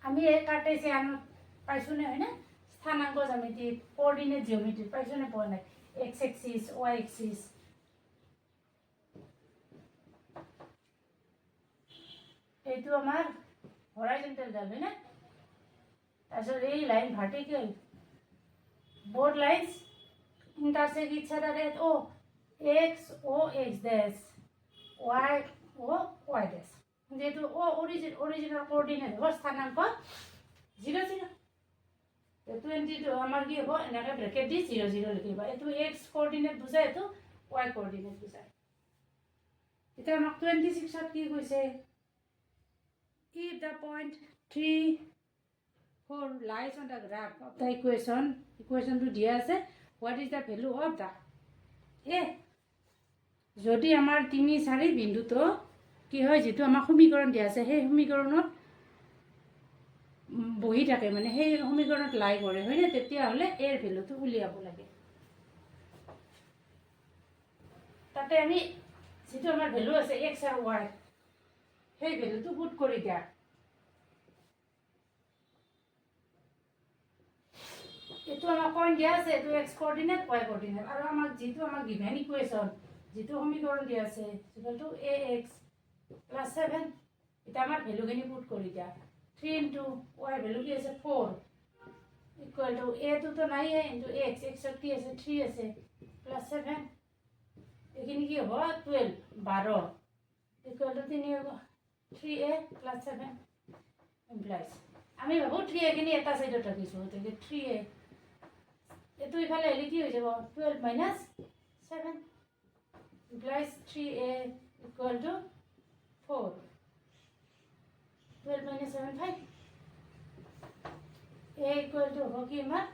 আমি এই কাৰ্টেছিয়ানত পাইছোঁনে হয়নে, স্থানাংক জ্যামিতিত কোঅৰ্ডিনেট জিঅ'মেট্ৰিত পাইছোঁনে পোৱা নাই, এক্স এক্সিছ, ৱাই এক্সিছ। এইটো আমাৰ হৰাইজণ্টেল ডাল হয়নে, তাৰপিছত এই line vertical, both lines intersect each other at O, X O X dash, Y O Y dash। যেহেতু O অৰিজিনৰ কোঅৰ্ডিনেট হ'ব স্থানাংক 0 0, 22 আমাৰ কি হ'ব, এনেকৈ ব্ৰেকেট দি 0 0 লিখিব। এইটো X কোঅৰ্ডিনেট বুজায়, এইটো Y কোঅৰ্ডিনেট বুজায়। এতিয়া আমাক 26ত কি কৈছে, if the point 3 4 lies on the graph of the equation to দিয়া আছে, what is the value of the a। যদি আমাৰ 3 4 বিন্দুটো কি হয়, যিটো আমাক সমীকৰণ দিয়া আছে সেই সমীকৰণত বহি থাকে, মানে সেই সমীকৰণত লাই কৰে হয়নে, তেতিয়াহ'লে এৰ ভেলুটো উলিয়াব লাগে। তাতে আমি যিটো আমাৰ ভেলু আছে x আৰু y, সেই ভেলুটো পুট কৰি দিয়া। এইটো আমাক পইণ্ট দিয়া আছে, এইটো x কোঅৰ্ডিনেট, y কোঅৰ্ডিনেট, আৰু আমাক যিটো আমাক গিভেন ইকুৱেশ্যন, যিটো সমীকৰণ দিয়া আছে ইকুৱেল টু ax প্লাছ 7, এতিয়া আমাৰ ভেলুখিনি পুট কৰি দিয়া। 3 ইনটু y ভেলু কি আছে 4 ইকুৱেল টু a টোতো নাইয়ে, ইনটু x, xত কি আছে 3 আছে, প্লাছ 7, এইখিনি কি হ'ব 12 12 equal to 3a plus 7 implies. আমি ভাবোঁ 3a খিনি এটা ছাইডত ৰাখিছোঁ, গতিকে 3a এইটো ইফালে হেৰি কি হৈ যাব 12 minus 7 implies 3a equal to 4 12 minus 7 5 a equal to হ'ব কি আমাৰ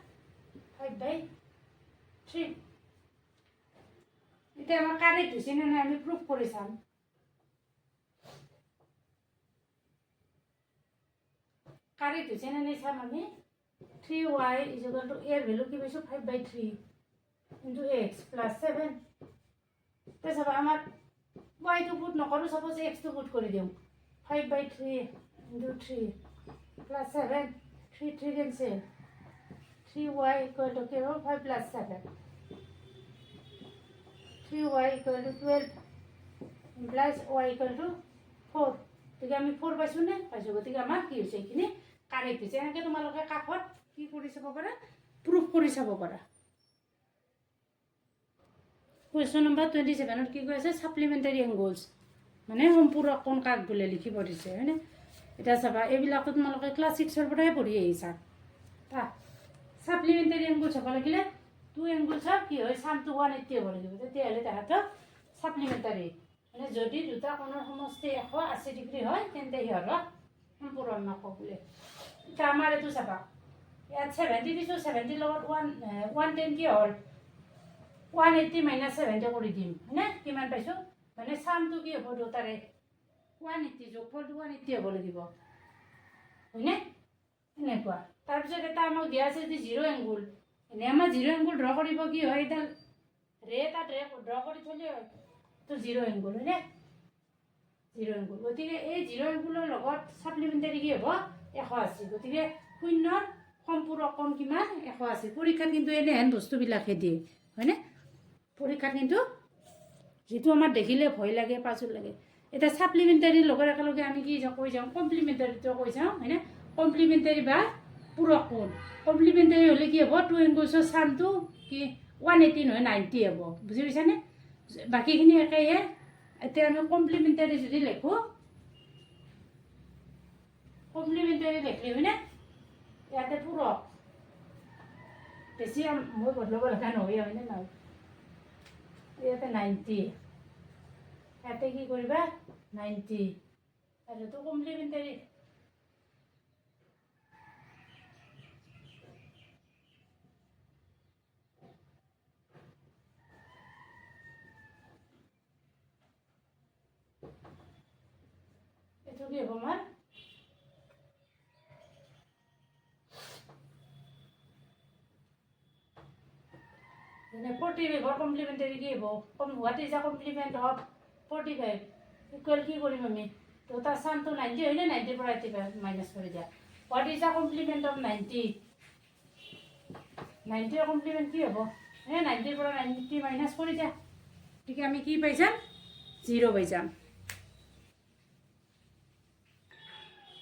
5/3 এতিয়া আমাৰ কাৰেক্ট হৈছে নে নাই আমি প্ৰুফ কৰি চাম কাৰেক্ট হৈছে নে নাই চাম আমি 3y is equal to a value কি পাইছো 5/3 into x plus 7 তে চাবা আমাৰ y টো পুট নকৰো সাপোজ x টো পুট কৰি দিম 5/3 into 3 plus 7 3 3 cancel 3y equal to 5 plus 7 3y equal to 12 implies y equal to 4 গতিকে আমি 4 পাইছো নে পাইছো গতিকে আমাৰ কি হৈছে এইখিনি কাৰেক্ট হৈছে এনেকৈ তোমালোকে কাষত কি কৰি চাব পাৰা প্ৰুফ কৰি চাব পাৰা কুৱেশ্যন নম্বৰ 27 কি কৈ আছে সাপ্লিমেণ্টাৰী এংগলছ মানে সম্পূৰক কোণ কাক বোলে লিখিব দিছে হয়নে এটা চাবা এইবিলাকতো তোমালোকে ক্লাছ 6 পৰাই পঢ়ি আহিছা তা সাপ্লিমেণ্টাৰী এংগলছ হ'ব লাগিলে টু এংগলছৰ কি হয় সামটো 180 হ'ব লাগিব তেতিয়াহ'লে তাহাঁতক সাপ্লিমেণ্টাৰী মানে যদি দুটা কোণৰ সমষ্টি 180 ডিগ্ৰী হয় তেন্তে সিহঁতক সম্পূৰণ নকওঁ বোলে এতিয়া আমাৰ এইটো চাবা ইয়াত 70 দিছোঁ 70 লগত 110 কি হ'ল 180 minus 70 কৰি দিম হয়নে কিমান পাইছোঁ মানে চামটো কি হ'ব দুটাৰে 180 যোগফলটো 180 হ'ব লাগিব হয়নে এনেকুৱা তাৰপিছত এটা আমাক দিয়া আছে যে 0 এংগুল এনে আমাৰ 0 এংগুল ড্ৰ কৰিব কি হয় এটা ৰে ড্ৰ কৰি থ'লে হয় তো 0 এংগুল হয়নে 0 এংগুল গতিকে এই 0 এংগুলৰ লগত সাপ্লিমেণ্টাৰী কি হ'ব 180 গতিকে শূন্যৰ সম্পূৰক কোণ কিমান 180 পৰীক্ষাত কিন্তু এনেহেন বস্তুবিলাকহে দিয়ে হয়নে পৰীক্ষাত কিন্তু যিটো আমাৰ দেখিলে ভয় লাগে পাছত লাগে এটা সাপ্লিমেণ্টাৰীৰ লগত একেলগে আমি কি কৈ যাওঁ কমপ্লিমেণ্টাৰীটো কৈ যাওঁ হয়নে কমপ্লিমেণ্টাৰী বা পূৰক কোণ কমপ্লিমেণ্টাৰী হ'লে কি হ'ব টু এংগলছৰ চামটো কি 180 নহয় 90 হ'ব বুজি পাইছানে বাকীখিনি একেইহে এতিয়া আমি কমপ্লিমেণ্টাৰী যদি লিখোঁ কমপ্লিমেণ্টাৰী লিখলি হয়নে ইয়াতে পূৰক বেছি মই বদলাব লগা নহয় হয়নে নহয় ইয়াতে 90 ইয়াতে কি কৰিবা 90 আৰু তো কমপ্লিমেণ্টাৰী এইটো কি হ'ব আমাৰ যেনে 45 কমপ্লিমেণ্টাৰী কি হ'ব what is a complement of 45 equal কি কৰিম আমি তো তাৰ চামটো 90 হয়নে 90 পৰা 85 মাইনাছ কৰি দিয়া what is a complement of 90 90 complement কি হ'ব হয়নে 90 পৰা 90 মাইনাছ কৰি দিয়া গতিকে আমি কি পাই যাম 0 পাই যাম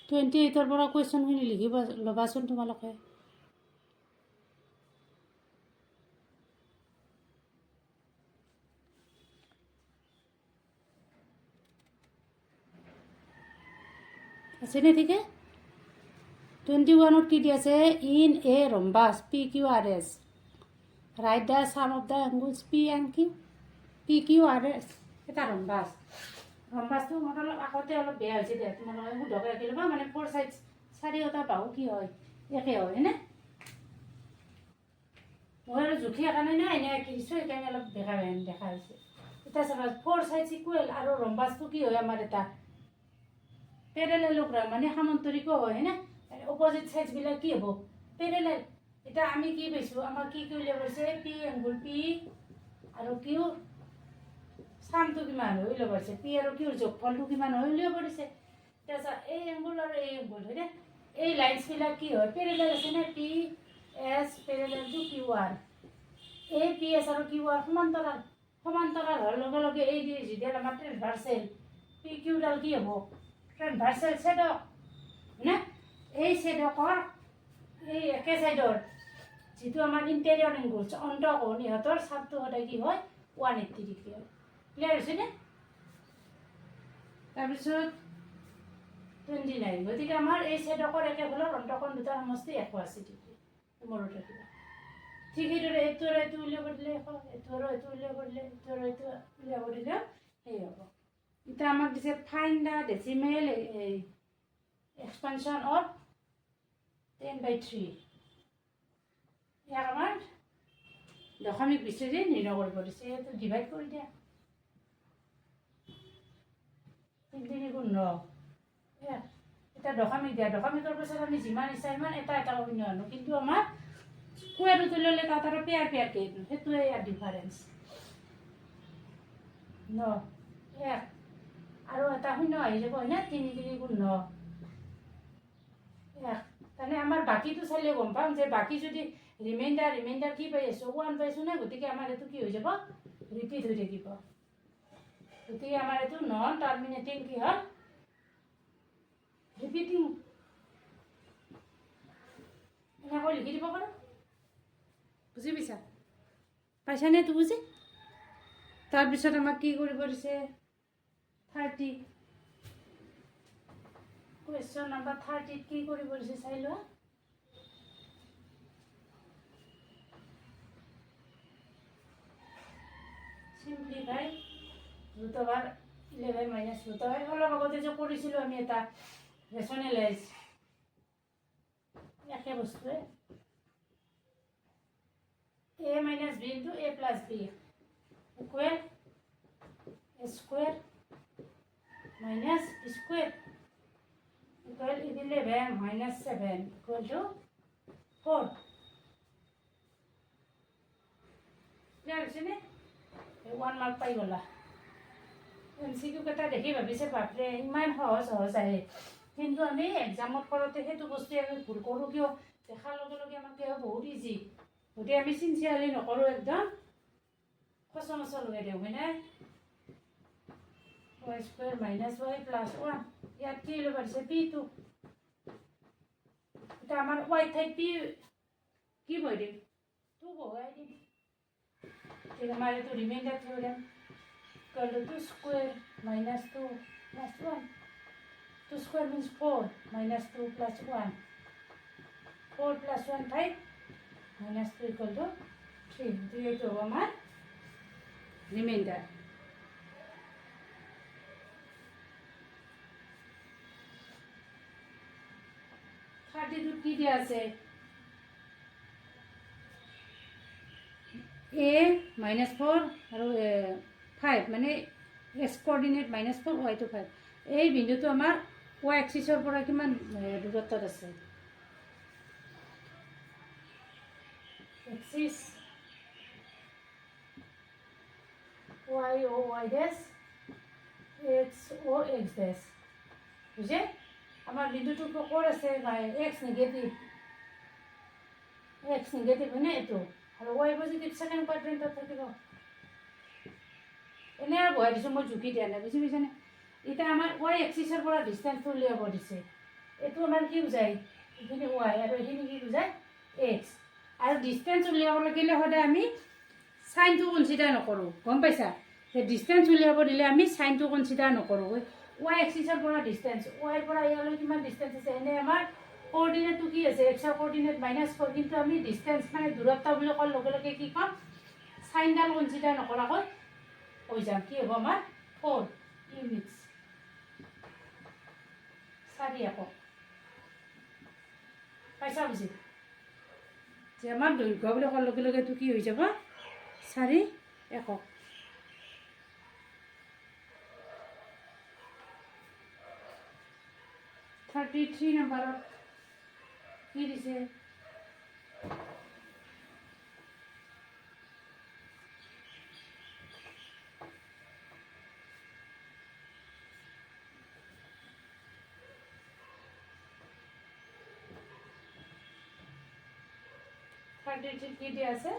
28 পৰা কুৱেশ্যনখিনি লিখিব ল'বাচোন তোমালোকে আছেনে ঠিকে 21 কি দি আছে in a rhombus P Q R S write the sum of the angles P and Q P Q R S এটা ৰম্বাছটো মোৰ অলপ আগতে অলপ বেয়া হৈছে দে তোমালোকে শুদ্ধকৈ ৰাখি ল'বা মানে 4 চাইড চাৰিওটা বাহু কি হয় একে হয় হয়নে মই আৰু জুখি কাৰণে নাই এনে আঁকি দিছোঁ সেইকাৰণে অলপ দেখা হৈছে এতিয়া চাবা 4 চাইড ইকুৱেল আৰু ৰম্বাছটো কি হয় আমাৰ এটা পেৰেলেলোগ্ৰাম মানে সামান্তৰিকো হয় হয়নে অপজিট চাইডবিলাক কি হ'ব পেৰেলেল এতিয়া আমি কি পাইছোঁ আমাৰ কি উলিয়াব পাৰিছে পি এংগুল পি আৰু কিউ চামটো কিমান হৈ উলিয়াব পাৰিছে পি আৰু কিউৰ যোগফলটো কিমান হৈ উলিয়াব পাৰিছে এতিয়া এই এংগুল আৰু এই এংগুল হয়নে এই লাইনছবিলাক কি হয় পেৰেলেল আছেনে P S parallel to Q R এই পি এছ আৰু কিউ আৰ সমান্তৰাল হোৱাৰ লগে লগে এই যিডাল আমাৰ ট্ৰেন্সভাৰ্চেল পি কিউডাল কি হ'ব ট্ৰেন্সভাৰ্চেল ছেডক হয়নে এই ছেডকৰ এই একে চাইডৰ যিটো আমাৰ ইণ্টেৰিয়ৰ এংগুলছ অন্তঃকোণ ইহঁতৰ চাপটো সদায় কি হয় 180 ডিগ্ৰী হয় ক্লিয়াৰ হৈছেনে তাৰপিছত 29 গতিকে আমাৰ এই ছেডকৰ একে ফলৰ অন্তঃকোণ দুটাৰ সমষ্টি 180 ডিগ্ৰী মনত ৰাখিবা ঠিক সেইদৰে এইটো আৰু এইটো উলিয়াব দিলে এশ, এইটো আৰু এইটো উলিয়াব দিলে, এইটো আৰু এইটো উলিয়াব দিলে সেই হ'ব। এতিয়া আমাক দিছে fine the decimal expansion of 10/3। ইয়াক আমাৰ দশমিক বিচাৰি নিৰ্ণয় কৰিব দিছে। এইটো ডিভাইড কৰি দিয়া, 3 গুণ 9। এতিয়া দশমিক দিয়া, দশমিকৰ পিছত আমি যিমান ইচ্ছা সিমান এটা এটা শূন্য আনো, কিন্তু আমাৰ স্কুৱেৰ ৰুট ল'লে তাত আৰু পেয়াৰ পেয়াৰকৈ দিওঁ, সেইটোৱে ইয়াৰ ডিফাৰেঞ্চ। 9 1 আৰু এটা শূন্য আহি যাব হয়নে, 3 গুণ 9 1। তাৰমানে আমাৰ বাকীটো চালে গম পাম যে বাকী যদি ৰিমাইণ্ডাৰ কি পাই আছোঁ, 1 পাইছোঁ নে, গতিকে আমাৰ এইটো কি হৈ যাব, ৰিপিট হৈ থাকিব। গতিকে আমাৰ এইটো নন টাৰ্মিনেটিং কি হ'ল, ৰিপিটিং। এনেকৈ লিখি দিব পাৰোঁ। বুজি পাইছা, পাইছানে এইটো বুজি? তাৰপিছত আমাক কি কৰিব দিছে, 30 কুৱেশ্যন নম্বৰ 30 কি কৰিব দিছে চাই লোৱা। Simplify root over 11 minus root over, অলপ আগতে যে কৰিছিলোঁ আমি এটা ৰেচনেলাইজ, একে বস্তুৱে a minus b into a plus b equal a square minus b square equal 11 minus 7 equal to 4। Clear হৈছেনে? 1 মাৰ্ক পাই গ'লা। MCQ কেইটা দেখি ভাবিছে বাপৰে ইমান সহজ আহে, কিন্তু আমি এক্সামত কৰোঁতে সেইটো বস্তুৱে আমি ভুল কৰোঁ। কিয়, দেখাৰ লগে লগে আমাক কিয় বহুত ইজি, গতিকে আমি চিনচিয়াৰলি নকৰোঁ, একদম খচমচ লগাই দিওঁ হয়নে। y square minus y plus 1, ইয়াত কি ল'ব দিছে, p2। এতিয়া আমাৰ y ঠাইত p কি ভৰাই দিম, 2 বহুৱাই দিম। ঠিক আমাৰ এইটো reminder theorem equal to 2 square minus 2 plus 1। 2 square means 4 minus 2 plus 1। 4 plus 1 5 minus 2 equal to 3। এইটো হ'ব আমাৰ ৰিমাইণ্ডাৰ। থাৰ্টিটোত কি দিয়া আছে, a minus 4 আৰু 5, মানে x coordinate minus 4 y to 5। এই বিন্দুটো আমাৰ y এক্সিছৰ পৰা কিমান দূৰত্বত আছে, এক্সিছ y o y ডেছ x o x ডেছ। বুজে, আমাৰ বিন্দুটো ক'ত আছে, এক্স নিগেটিভ হয়নে এইটো, আৰু y পজিটিভ ছেকেণ্ড কোৱাড্ৰেণ্টত থাকিব। এনে আৰু বহাই দিছোঁ, মই জুখি দিয়া নাই, বুজি পাইছানে। এতিয়া আমাৰ y এক্সিছৰ পৰা ডিষ্টেঞ্চটো উলিয়াব দিছে, এইটো আমাৰ কি বুজায়, এইখিনি y আৰু এইখিনি কি বুজায় x। আৰু ডিষ্টেঞ্চ উলিয়াব লাগিলে সদায় আমি চাইনটো কনচিডাৰ নকৰোঁ, গম পাইছা। সেই ডিষ্টেঞ্চ উলিয়াব দিলে আমি চাইনটো কনচিডাৰ নকৰোঁ। y এক্সিছৰ পৰা ডিষ্টেঞ্চ, yৰ পৰা ইয়ালৈ কিমান ডিষ্টেঞ্চ আছে, এনেই আমাৰ কোঅৰ্ডিনেটটো কি আছে, এক্সৰ কোঅৰ্ডিনেট -4, কিন্তু আমি ডিষ্টেঞ্চ মানে দূৰত্ব বুলি কোৱাৰ লগে লগে কি ক'ম, চাইনডাল কনচিডাৰ নকৰাকৈ হৈ যাম। কি হ'ব আমাৰ 4 ইউনিটছ, 4 একক। পাইছা বুজি, যে আমাৰ দৈৰ্ঘ্য বুলি কোৱাৰ লগে লগে এইটো কি হৈ যাব, 4 একক। থাৰ্টি 3 নম্বৰত কি দিছে, কি দিয়া আছে,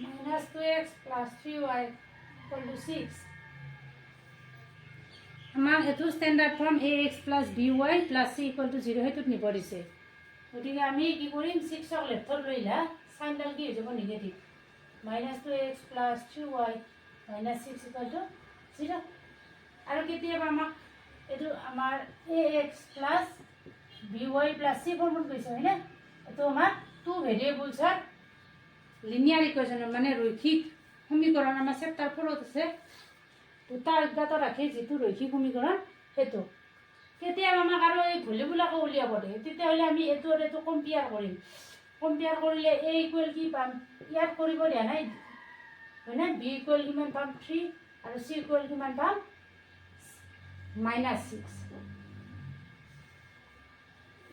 -2x plus 3y equal to 6। আমাক এইটো standard form ax plus by plus c equal to 0 সেইটোত নিব দিছে। গতিকে আমি কি কৰিম, 6ক লেফ্টত লৈলা, চাইনডাল কি হৈ যাব, negative. -2x plus 3y minus 6 equal to 0। আৰু কেতিয়াবা আমাক এইটো আমাৰ ax plus by plus c ফৰ্মত গৈছে হয়নে এইটো আমাৰ টু ভেৰিয়েবলছৰ লিনিয়াৰ ইকুৱেশ্যন মানে ৰৈখিক সমীকৰণ আমাৰ চেপ্টাৰ 4 আছে দুটা অজ্ঞাত ৰাখি যিটো ৰৈখিক সমীকৰণ সেইটো কেতিয়াবা আমাক আৰু এই ভলিউমবিলাকো উলিয়াব দিয়ে তেতিয়াহ'লে আমি এইটো আৰু এইটো কম্পেয়াৰ কৰিম কম্পেয়াৰ কৰিলে a ইকুৱেল কি পাম ইয়াত কৰিব দিয়া নাই হয়নে b ইকুৱেল কিমান পাম 3 আৰু c ইকুৱেল কিমান পাম -6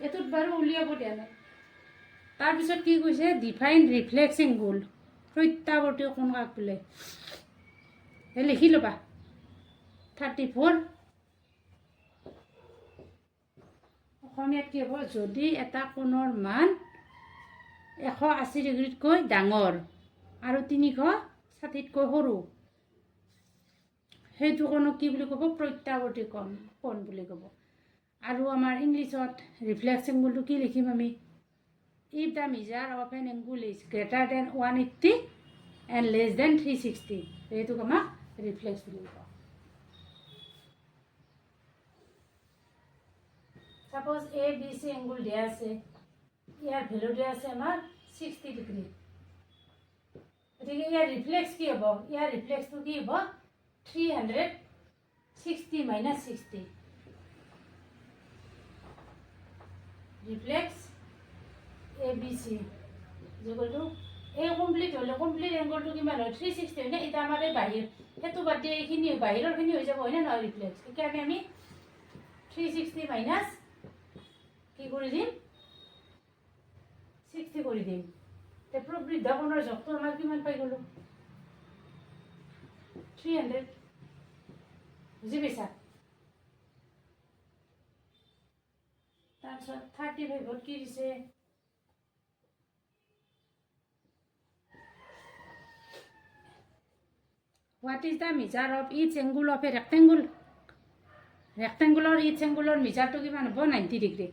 এইটোত বাৰু উলিয়াব দিয়া নাই তাৰপিছত কি কৈছে ডিফাইন ৰিফ্লেক্স এংগুল প্ৰত্যাৱৰ্তী কোণ কাক বোলে এই লিখি ল'বা 34 অসমীয়াত কি হ'ব যদি এটা কোণৰ মান 180 ডিগ্ৰীতকৈ ডাঙৰ আৰু 360তকৈ সৰু সেইটো কোণক কি বুলি ক'ব প্ৰত্যাৱৰ্তী কোণ বুলি ক'ব আৰু আমাৰ ইংলিছত ৰিফ্লেক্স এংগুলটো কি লিখিম আমি if the measure of an angle is greater than 180 and less than 360 এইটো আমাক ৰিফ্লেক্স বুলি কয় সাপোজ এ বি সি এংগুল দিয়া আছে ইয়াৰ ভ্যালু দিয়া আছে আমাৰ 60 ডিগ্ৰী গতিকে ইয়াৰ ৰিফ্লেক্স কি হ'ব ইয়াৰ ৰিফ্লেক্সটো কি হ'ব 360 - 60 ৰিফ্লেক্স এ বি সি যেগুলো এই কমপ্লিট হলে কমপ্লিট এংগলটো কিমান হয় 360 হয় না এটা আমাৰ এই বাহিৰ হেতু বাদ দিয়ে এইখিনি বাহিৰৰখিনি হৈ যাব হয় না নহয় ৰিফ্লেক্স সেইকাৰণে আমি 360 মাইনাস কি কৰি দিম 60 কৰি দিম তে প্ৰবৃদ্ধ কোণৰ জগটো আমাৰ কিমান পাই গলো 300 বুজি পাইছা তাৰপিছত 35ত কি দিছে What is the measure of each angle of a rectangle? Rectangular each angular measure to give 90 degree.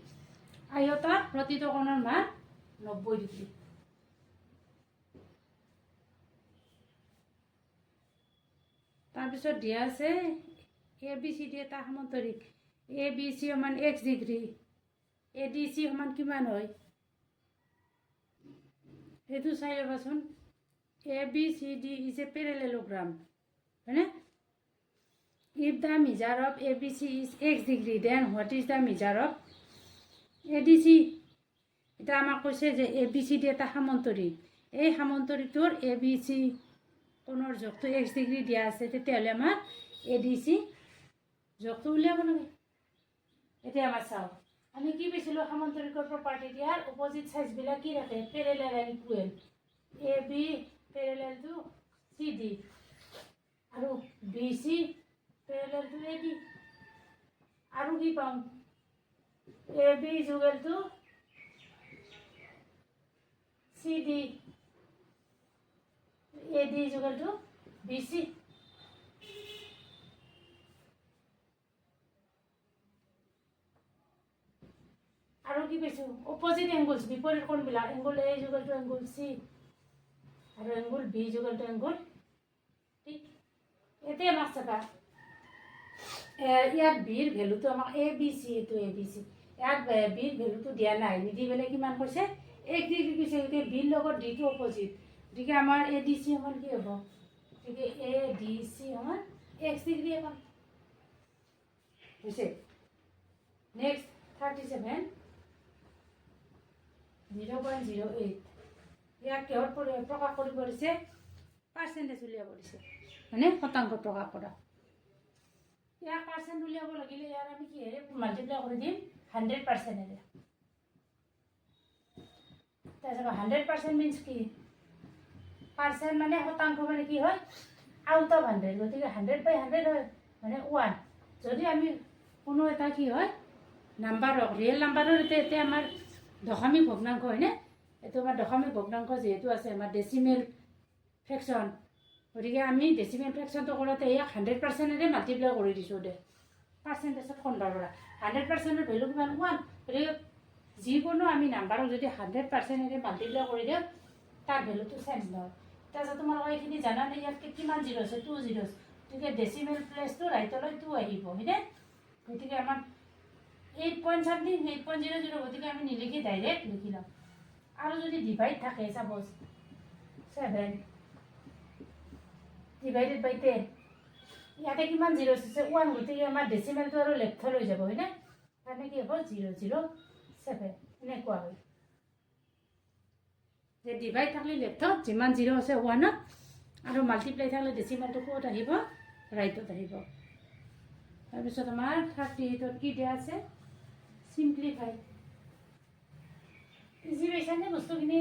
আয়তাৰ প্ৰতিটো কোণৰ মান 90 ডিগ্ৰী তাৰপিছত দিয়া আছে এ বি সি ডি এটা সমান্তৰিক এ বি সি সমান x degree A D C সমান কিমান হয় সেইটো চাই ল'বাচোন A B C D is a parallelogram হয়নে if the measure of ABC is x degree then what is the measure of ADC এটা আমাক কৈছে যে ABCD এটা সমান্তৰিক এই সমান্তৰিকটোৰ ABC কোণৰ জোখটো x ডিগ্ৰী দিয়া আছে তেতিয়াহ'লে আমাৰ ADC জোখটো উলিয়াব লাগে এতিয়া আমাৰ চাও আমি কি পাইছিলো সমান্তৰিকৰ প্ৰপাৰ্টি দিয়াৰ অপজিট সাইডবিলাক কি ৰাখে parallel and equal AB parallel two CD আৰু BC parallel to AD আৰু কি পাম AB is equal to CD AD is equal to BC আৰু কি পাইছো অপজিট এংগলছ বিপৰীত কোণবিলাক angle A is equal to angle C আৰু angle B is equal to angle T এতিয়া মাছ চাবা ইয়াত বিৰ ভ্যালুটো আমাক এ বি সি এইটো এ বি সি ইয়াত বিৰ ভ্যালুটো দিয়া নাই নিদি পেলাই কিমান কৈছে 1 ডিগ্ৰী কৈছে গতিকে বিৰ লগত ডিটো অপজিট গতিকে আমাৰ এ ডি সি সমান কি হ'ব গতিকে এ ডি সি সমান x ডিগ্ৰী পাম হৈছে নেক্সট 37 0.08 ইয়াক কিহত প্ৰকাশ কৰিব দিছে পাৰ্চেণ্টেজ উলিয়াব দিছে মানে শতাংশ প্ৰকাশ কৰা ইয়াৰ পাৰ্চেণ্ট উলিয়াব লাগিলে ইয়াৰ আমি কিহেৰে মাল্টিপ্লাই কৰি দিম 100% এৰে তাৰপিছত 100% মিন্স কি পাৰ্চেণ্ট মানে শতাংশ মানে কি হয় আউট অফ 100 গতিকে 100/100 হয় মানে 1 যদি আমি কোনো এটা কি হয় নাম্বাৰক ৰিয়েল নাম্বাৰৰ এতিয়া আমাৰ দশমিক ভগ্নাংশ হয়নে এইটো আমাৰ দশমিক ভগ্নাংশ যেহেতু আছে আমাৰ ডেচিমেল ফ্ৰেকশ্যন গতিকে আমি ডেচিমেল ফ্ৰেকশ্যনটো কৰোঁতে ইয়াক 100% এৰে মাল্টিপ্লাই কৰি দিছোঁ দে পাৰ্চেণ্টেজত কনভাৰ্ট কৰা 100%ৰ ভেলু কিমান 1 গতিকে যিকোনো আমি নাম্বাৰক যদি 100% এৰে মাল্টিপ্লাই কৰি দিওঁ তাৰ ভেলুটো চেঞ্জ নহয় তাৰপিছত তোমালোকে এইখিনি জানা নে ইয়াত কিমান জিৰ' আছে 2 জিৰ'ছ গতিকে ডেচিমেল প্লেচটো ৰাইটলৈ 2 আহিব হয়নে গতিকে আমাৰ 8.something 8.00 গতিকে আমি নিলিখি ডাইৰেক্ট লিখি ল'ম আৰু যদি ডিভাইড থাকে সাপোজ 7 ডিভাইডেড বাই 10 ইয়াতে কিমান 0 আছে 1 গতিকে আমাৰ ডেসিমেলটো আৰু লেফ্ট লৈ যাব হয়নে মানে কি হ'ব 007 এনেকুৱা হয় যে ডিভাইড থাকলে লেফ্টত যিমান 0 আছে 1 আৰু মাল্টিপ্লাই থাকলে ডেসিমেলটো ক'ত আহিব ৰাইটত আহিব তাৰপিছত আমাৰ 38ত কি দিয়া আছে সিম্পলিফাই ইজি পাইছানে বস্তুখিনি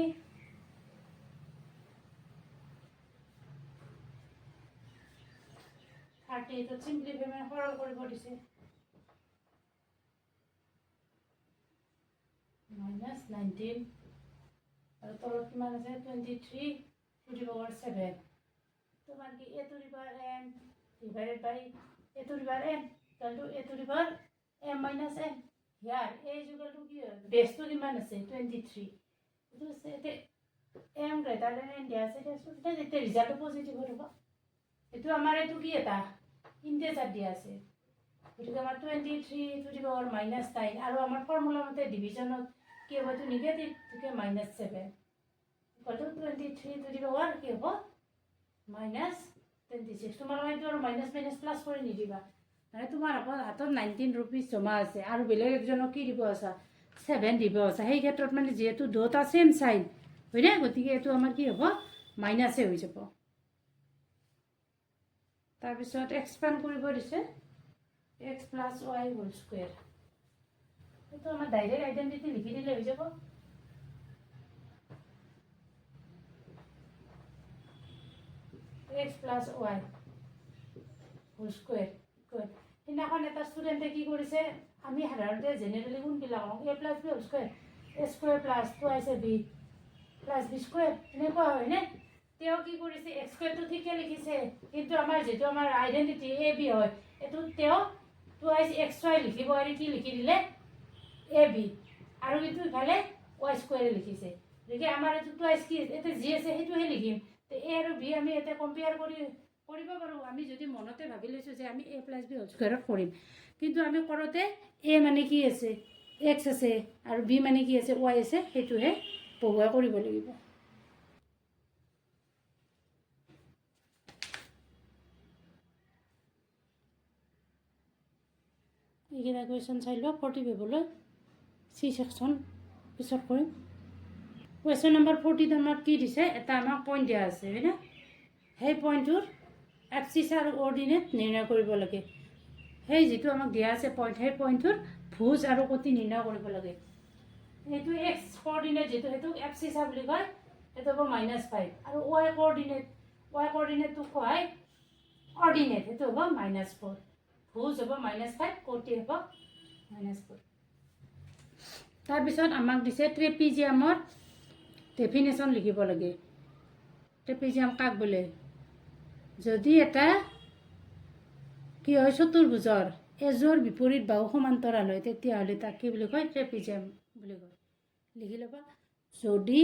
38ত সিম্পলিফাই মানে সৰল কৰিব দিছে -19 আৰু তলত কিমান আছে 23 to the power 7 তোমাৰ কি a to the power n divided by a to the power n equal to a to the power m minus n here a is equal to কি বেস তো কিমান আছে 23 এটো সেতে m greater than n দিয়া আছে এটা যেতে ৰিজাল্ট পজিটিভ হ'ব এটো আমাৰ এটো কি এটা ইন্টিজাৰ দিয়া আছে গতিকে আমাৰ 23 to the power -9 আৰু আমাৰ ফৰ্মুলা মতে ডিভিজনত কি হ'ব তো নেগেটিভ গতিকে -7 equal to 23 to the power কি হ'ব -26 তোমাৰ হয়তো আৰু মাইনাস মাইনাস প্লাস কৰি নিদিবা মানে তোমাৰ হাতত 19 रुपीस জমা আছে আৰু বেলেগ একজনক কি দিব আছে 7 দিব আছে সেই ক্ষেত্ৰত মানে যেহেতু দুটা সেম সাইন হয়নে গতিকে এটো আমাৰ কি হ'ব মাইনাসে হৈ যাব তাৰ পিছত এক্সপান্ড কৰিব দিছে x + y হোল স্কয়াৰ এটো আমাৰ ডাইৰেক্ট আইডেন্টিটি লিখি দিলে হৈ যাব x + y whole square good ইনাখন এটা স্টুডেন্টে কি কৰিছে আমি সাধাৰণতে জেনাৰেলি কোন বিলাক a + b whole square a square + 2ab + b square এনেকুৱা হয় নে তেও কি কৰিছে x স্কয়াৰটো ঠিকে লিখিছে কিন্তু আমাৰ যেটো আমাৰ আইডেন্টিটি ab হয় এটো তেও 2xy লিখিব আৰু কি লিখি দিলে ab আৰু ইটো ইফালে y স্কয়াৰ লিখিছে গতিকে আমাৰ এটো 2x কি এতে g আছে হেতুহে লিখিম তে a আৰু b আমি এতে কম্পেয়াৰ কৰিব পাৰো আমি যদি মনতে ভাবি লৈছো যে আমি a + b হোল স্কয়াৰত কৰিম কিন্তু আমি কৰতে a মানে কি আছে x আছে আৰু b মানে কি আছে y আছে হেতুহে বহুৱা কৰিব লাগিব এইগিলা কুৱেশ্যন চাই লওক 40 পেজলৈ সি সেকশন পিছত কৰিম কুৱেশ্যন নম্বৰ 40 আমাৰ কি দিছে এটা আমাক পইণ্ট দিয়া আছে হয়নে সেই পইণ্টৰ এক্সিস আৰু অৰ্ডিনেট নিৰ্ণয় কৰিব লাগে সেই যেটো আমাক দিয়া আছে পইণ্ট সেই পইণ্টৰ ভুজ আৰু কোটি নিৰ্ণয় কৰিব লাগে এইটো x কোঅৰ্ডিনেট যেটো হেতু এক্সিস বুলি কয় এটো হ'ব -5 আৰু y কোঅৰ্ডিনেটটো কয় অৰ্ডিনেট হেতু হ'ব -4 ভুজ হ'ব -5 কোটি হ'ব -4 তাৰ পিছত আমাক দিছে ট্ৰেপিজিয়ামৰ ডেফিনেশন লিখিব লাগে ট্ৰেপিজিয়াম কাক বোলে যদি এটা কি হয় চতুৰ্ভুজৰ এজৰ বিপৰীত বাহু সমান্তৰাল হয় তেতিয়া হলে তাক কি বুলি কয় ট্ৰেপিজিয়াম বুলি কয় লিখি লবা যদি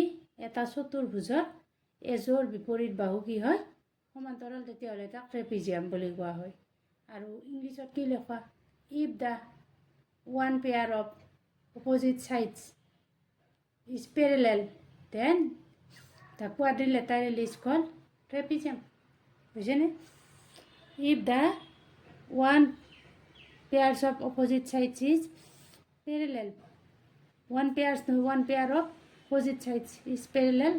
এটা চতুৰ্ভুজৰ এজৰ বিপৰীত বাহু কি হয় সমান্তৰাল তেতিয়া হলে তাক ট্ৰেপিজিয়াম বুলি কোৱা হয় আৰু ইংলিছত কি লেখা if the one pair of opposite sides is parallel then the quadrilateral is called trapezium বুঝেনে if the one pairs of opposite sides is parallel one pair of opposite sides is parallel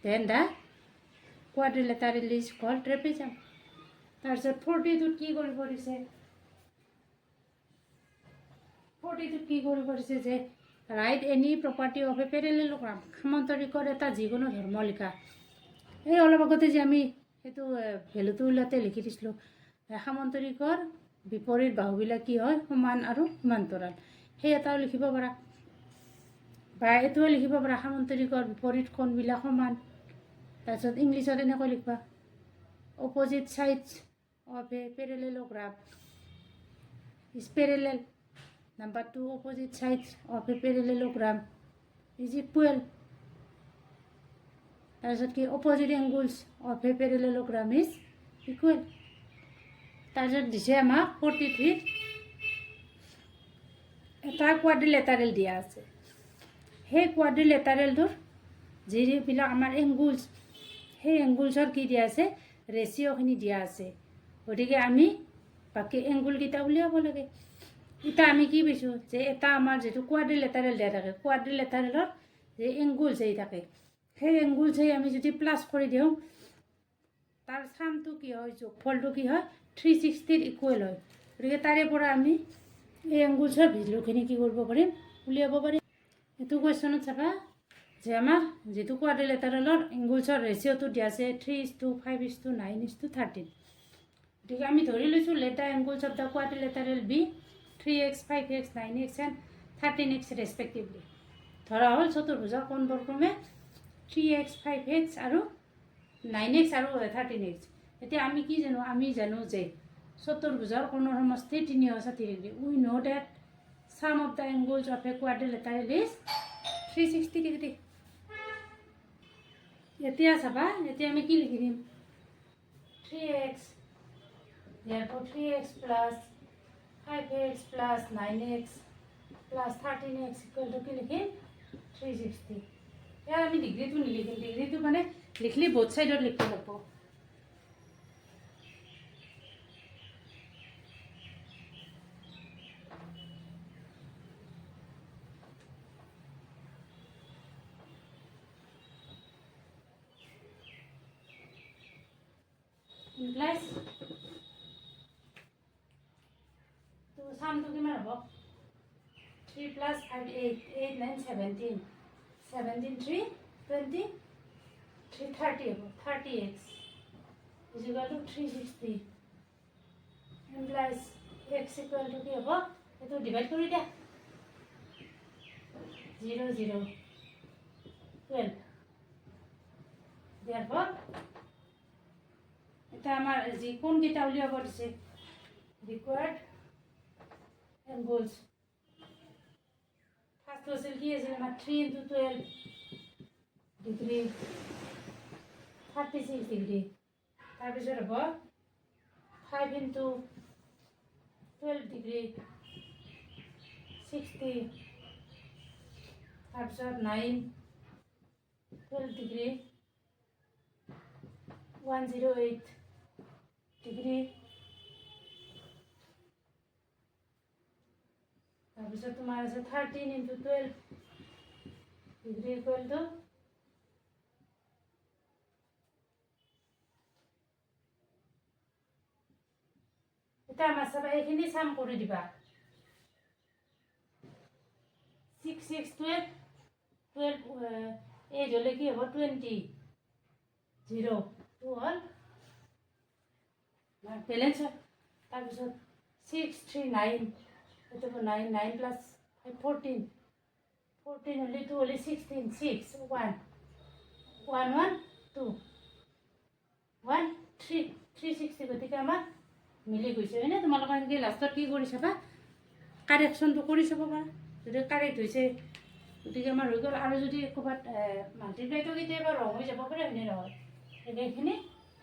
then the quadrilateral is called trapezium তাৰপিছত 40 কি কৰিব দিছে 40 কি কৰিব দিছে যে write any property of a parallelogram সমান্তৰিকৰ এটা যিকোনো ধৰ্ম লিখা এই অলপ আগতে যে আমি এটো ভ্যালুটো উলাতে লিখি দিছিলো সমান্তৰিকৰ বিপৰীত বাহুবিলাক কি হয় সমান আৰু সমান্তৰাল সেই এটাও লিখিব পাৰা বা এটোও লিখিব পাৰা সমান্তৰিকৰ বিপৰীত কোণবিলাক সমান তাৰপিছত ইংলিছত এনেকৈ লিখবা opposite sides of a parallelogram is parallel number 2 opposite sides of a parallelogram is equal তাৰপিছত কি opposite angles of a parallelogram is equal তাৰপিছত দিছে আমাক 43 এটা কোৱাড্ৰিলেটাৰেল দিয়া আছে। সেই কোৱাড্ৰিলেটাৰেলটোৰ যিবিলাক আমাৰ এংগুলছ, সেই এংগুলছৰ কি দিয়া আছে, ৰেচিঅ'খিনি দিয়া আছে। গতিকে আমি বাকী এংগুলকেইটা উলিয়াব লাগে। এতিয়া আমি কি পাইছোঁ যে এটা আমাৰ যিটো কোৱাড্ৰিলেটাৰেল দিয়া থাকে, কোৱাড্ৰিলেটাৰেলৰ যে এংগুলছ হেৰি থাকে, সেই এংগুলছ আমি যদি প্লাছ কৰি দিওঁ, তাৰ চামটো কি হয়, যোগফলটো কি হয়, 360ৰ ইকুৱেল হয়। গতিকে তাৰে পৰা আমি এই এংগুলছৰ ভেলুখিনি কি কৰিব পাৰিম, উলিয়াব পাৰিম। এইটো কুৱেশ্যনত চাবা যে আমাৰ যিটো কোৱাড্ৰিলেটাৰেলৰ এংগুলছৰ ৰেচিঅ'টো দিয়া আছে 3:5:9:13। গতিকে আমি ধৰি লৈছোঁ let the angles of the quadrilateral be 3x, 5x, 9x and 13x respectively. ধৰা হ'ল চতুৰ্ভুজৰ কোণবৰ্গক্ৰমে 3x, 5x আৰু 9x আৰু 13x। এতিয়া আমি কি জানো, আমি জানো যে চতুৰ্ভুজৰ কোণৰ সমষ্টি 360 degree. We know that sum of the angles of a quadrilateral is 360 degree. এতিয়া চাবা, এতিয়া আমি কি লিখি দিম, 3x, therefore 3x plus 5x plus 9x plus 13x equal to কি লিখিম, 360। ইয়াৰ আমি ডিগ্ৰীটো নিলিখিম, ডিগ্ৰীটো মানে লিখলি বোথ চাইডত লিখিব লাগিব। ইমপ্লাইজ তো চামটো কিমান হ'ব, 3 plus 5 8, 8 9 17, 17 3 20, 3 30 হ'ব, 30x is equal to 360। Implies x equal to কি হ'ব, এইটো ডিভাইড কৰি দিয়া, 0 0 12। therefore এটা আমাৰ যি কোনকেইটা উলিয়াব দিছে, ৰিকুৱাৰ্ড এংগুলছ। ফাৰ্ষ্ট আছিল কি আছিল আমাৰ 3 × 12 ডিগ্ৰী 36 ডিগ্ৰী। তাৰপিছত হ'ব 5 × 12 ডিগ্ৰী 60। তাৰপিছত 9 12 ডিগ্ৰী 108 ডিগ্ৰী। তাৰপিছত তোমাৰ আছে 13 × 12 ডিগ্ৰী ইকুৱেল টু এটা আমাৰ চাবা এইখিনি চাম কৰি দিবা, 6 6 12 12 8 হ'লে কি হ'ব, 20 0 2 হ'ল বেলেঞ্চ হয়। তাৰপিছত 6 3 9, এইটো 9 9 plus 5 14 14 হ'লে 2 হ'লে 16 6 1 1 1 2 1 3 360। গতিকে আমাৰ মিলি গৈছে হয়নে। তোমালোকে এনেকৈ লাষ্টত কি কৰি চাবা, কাৰেকশ্যনটো কৰি চাব পাৰা, যদি কাৰেক্ট হৈছে গতিকে আমাৰ হৈ গ'ল। আৰু যদি ক'ৰবাত মাল্টিপ্লাইটো কেতিয়াবা ৰং হৈ যাব পাৰে, হয়নে নহয়। এইখিনি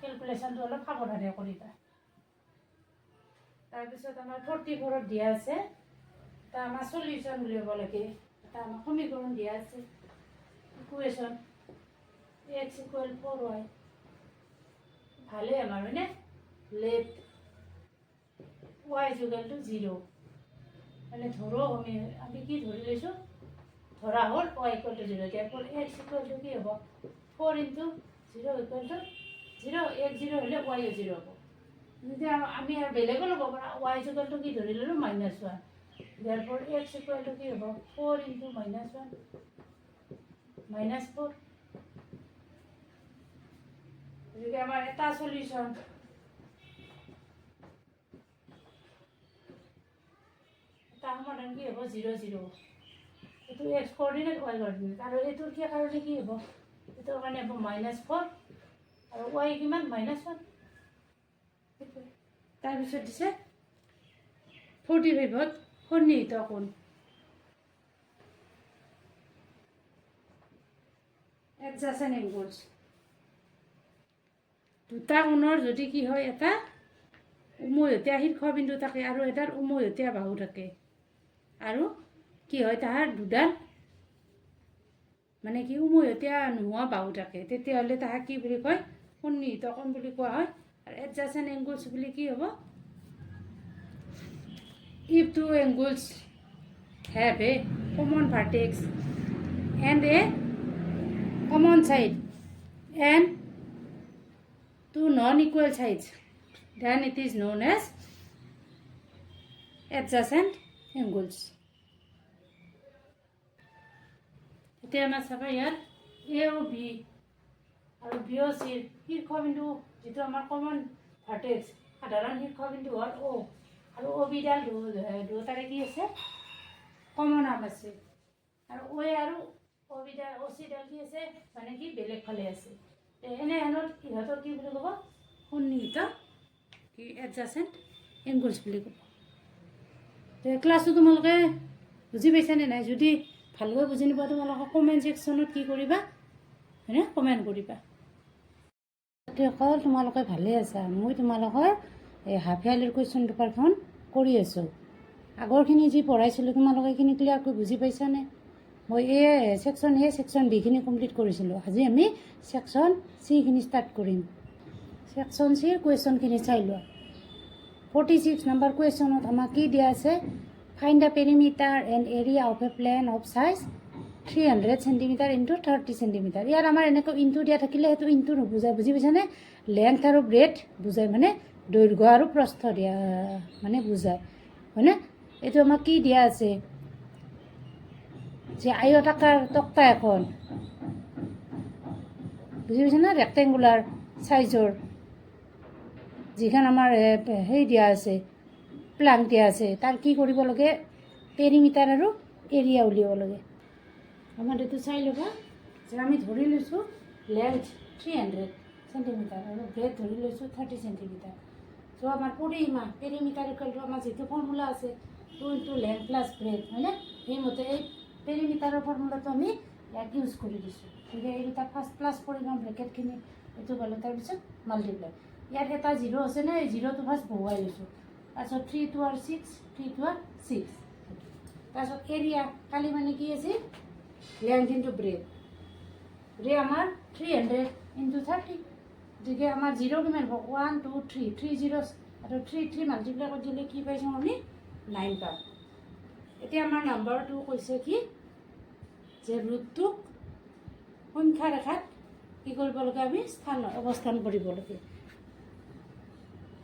কেলকুলেশ্যনটো অলপ সাৱধানে কৰিবা। তাৰপিছত আমাৰ 44ত দিয়া আছে এটা আমাৰ চলিউশ্যন উলিয়াব লাগে, এটা আমাৰ সমীকৰণ দিয়া আছে, ইকুৱেশ্যন x = 4y। ভালেই আমাৰ হয়নে। লেট y = 0, মানে ধৰো আমি কি ধৰি লৈছোঁ, ধৰা হ'ল y = 0। therefore x = কি হ'ব, 4 × 0 = 0। x 0 হ'লে y 0 হ'ব। যেতিয়া আমি আৰু বেলেগো ল'ব পাৰা, y = কি ধৰি ল'লোঁ, -1। therefore x = কি হ'ব, 4 × -1 -4। গতিকে আমাৰ এটা চলিউশ্যন, এটা সমাধান কি হ'ব, 0 0। এইটো x কোঅৰ্ডিনেট, y কোঅৰ্ডিনেট। আৰু এইটোৰ কি কাৰণে কি হ'ব, এইটোৰ কাৰণে হ'ব -4 আৰু y কিমান, -1। তাৰপিছত দিছে 45ত সন্নিহিত কোণ, এডজাচেণ্ট এংগুলছ। দুটা কোণৰ যদি কি হয়, এটা উমৈহতীয়া শীৰ্ষবিন্দু থাকে আৰু এটাৰ উমৈহতীয়া বাহু থাকে, আৰু কি হয় তাহাৰ দুডাল মানে কি উমৈহতীয়া নোহোৱা বাহু থাকে, তেতিয়াহ'লে তাহাক কি বুলি কয় সন্নিহিত কোণ বুলি কোৱা হয়। আৰু এডজাচেণ্ট এংগলছ বুলি কি হ'ব? If two angles have a common vertex and a common side and two non-equal sides, then it is known as adjacent angles. এতিয়া আমাৰ চাবা ইয়াত এ আৰু বি আৰু বি অ' চিৰ শীৰ্ষবিন্দু যিটো আমাৰ কমন ভাৰ্টেক্স সাধাৰণ শীৰ্ষবিন্দু হ'ল অ' আৰু অ' বিডাল দুয়োটাৰে কি আছে কমন আৰ্ম আছে, আৰু অ' আৰু অ' বিডাল অ' চিডাল কি আছে মানে কি বেলেগ ফালে আছে। এনেহেনত ইহঁতৰ কি বুলি ক'ব? সন্নিহিত কি এডজাচেণ্ট এংগলছ বুলি ক'ব। ক্লাছটো তোমালোকে বুজি পাইছানে নাই? যদি ভালকৈ বুজি নোপোৱা তোমালোকে কমেণ্ট ছেকশ্যনত কি কৰিবা হয়নে কমেণ্ট কৰিবা। তোমালোকে ভালে আছা? মই তোমালোকৰ এই হাফ ইয়াৰলিৰ কুৱেশ্যন পেপাৰখন কৰি আছোঁ। আগৰখিনি যি পঢ়াইছিলোঁ তোমালোকে এইখিনি ক্লিয়াৰকৈ বুজি পাইছানে? মই ছেকশ্যন ছেকশ্যন বিখিনি কমপ্লিট কৰিছিলোঁ। আজি আমি ছেকশ্যন চিখিনি ষ্টাৰ্ট কৰিম। ছেকশ্যন চিৰ কুৱেশ্যনখিনি চাই লোৱা। 46 নম্বৰ কুৱেশ্যনত আমাক কি দিয়া আছে? Find the perimeter and area of a plane of size 300 cm into 30 cm। ইয়াত আমাৰ এনেকৈ ইনটু দিয়া থাকিলে সেইটো ইনটু নুবুজায়, বুজি পাইছানে? লেংথ আৰু ব্ৰেথ বুজায়, মানে দৈৰ্ঘ্য আৰু প্ৰস্থ দিয়া মানে বুজায় হয়নে? এইটো আমাক কি দিয়া আছে যে আয়তাকাৰ তক্তা এখন, বুজি পাইছানে? ৰেক্টেংগুলাৰ চাইজৰ যিখন আমাৰ সেই দিয়া আছে প্লাংক দিয়া আছে, তাৰ কি কৰিব লাগে? পেৰিমিটাৰ আৰু এৰিয়া উলিয়াব লাগে। আমাৰ এইটো চাই ল'বা যে আমি ধৰি লৈছোঁ লেংথ 300 cm আৰু ব্ৰেথ ধৰি লৈছোঁ 30 cm। চ' আমাৰ পেৰিমিটাৰ ইকুৱেলটো আমাৰ যিটো ফৰ্মুলা আছে 2 × লেংথ প্লাছ ব্ৰেথ হয়নে? সেইমতে এই পেৰিমিটাৰৰ ফৰ্মুলাটো আমি ইয়াত ইউজ কৰি দিছোঁ। গতিকে এই দুটা ফাৰ্ষ্ট প্লাছ কৰি লওঁ ব্ৰেকেটখিনি, এইটো পালোঁ, তাৰপিছত মাল্টিপ্লাই। ইয়াত এটা জিৰ' আছে নে? এই জিৰ'টো ফাৰ্ষ্ট বহুৱাই লৈছোঁ, তাৰপিছত 3 2 আৰু 6 3 2 আৰু 6। তাৰপিছত এৰিয়া কালি মানে কি আছিল? Length into breath. গতিকে আমাৰ 300 ইনটু 30, গতিকে আমাৰ জিৰ' কিমান হ'ব? 1 2 3 3 জিৰ' আৰু 3 মাল্টিপ্লাই কৰি দিলে কি পাইছোঁ আমি? 9 পাম। এতিয়া আমাৰ নম্বৰ 2 কৈছে কি যে ৰুটটোক সংখ্যা ৰেখাত কি কৰিব লাগে? আমি অৱস্থান কৰিব লাগে,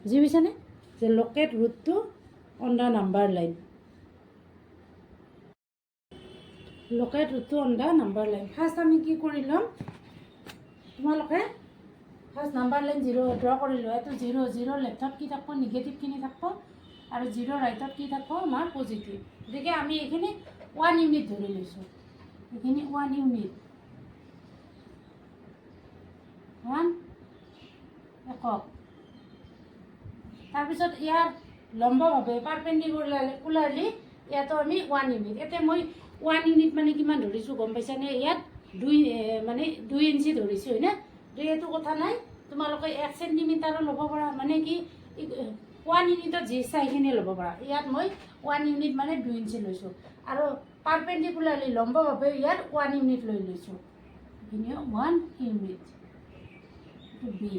বুজি পাইছানে? যে লোকেট ৰুটটো on the number line. Locate ৰুটটো on the number line. First আমি কি কৰি ল'ম? তোমালোকে ফাৰ্ষ্ট নাম্বাৰ লাইন 0 ড্ৰ কৰি লোৱা। এইটো 0 লেফ্টত কি থাকিব? নিগেটিভখিনি থাকিব, আৰু 0 ৰাইটত কি থাকিব? আমাৰ পজিটিভ। গতিকে আমি এইখিনি 1 ইউনিট ধৰি লৈছোঁ। এইখিনি 1 ইউনিট, 1 একক। তাৰপিছত ইয়াৰ লম্বভাৱে পাৰপেণ্ডিকুলাৰলি ইয়াতো আমি 1 ইউনিট। এতিয়া মই 1 ইউনিট মানে কিমান ধৰিছোঁ গম পাইছানে? ইয়াত 2 ইঞ্চি ধৰিছোঁ হয়নে? এইটো কথা নাই, তোমালোকে 1 চেণ্টিমিটাৰো ল'ব পাৰা, মানে কি 1 ইউনিটত যি ইচ্ছা সেইখিনি ল'ব পাৰা। ইয়াত মই 1 ইউনিট মানে 2 ইঞ্চি লৈছোঁ, আৰু পাৰপেণ্ডিকুলাৰলি লম্বভাৱে ইয়াত 1 ইউনিট লৈ লৈছোঁ। এইখিনি 1 ইউনিট, এইটো বি।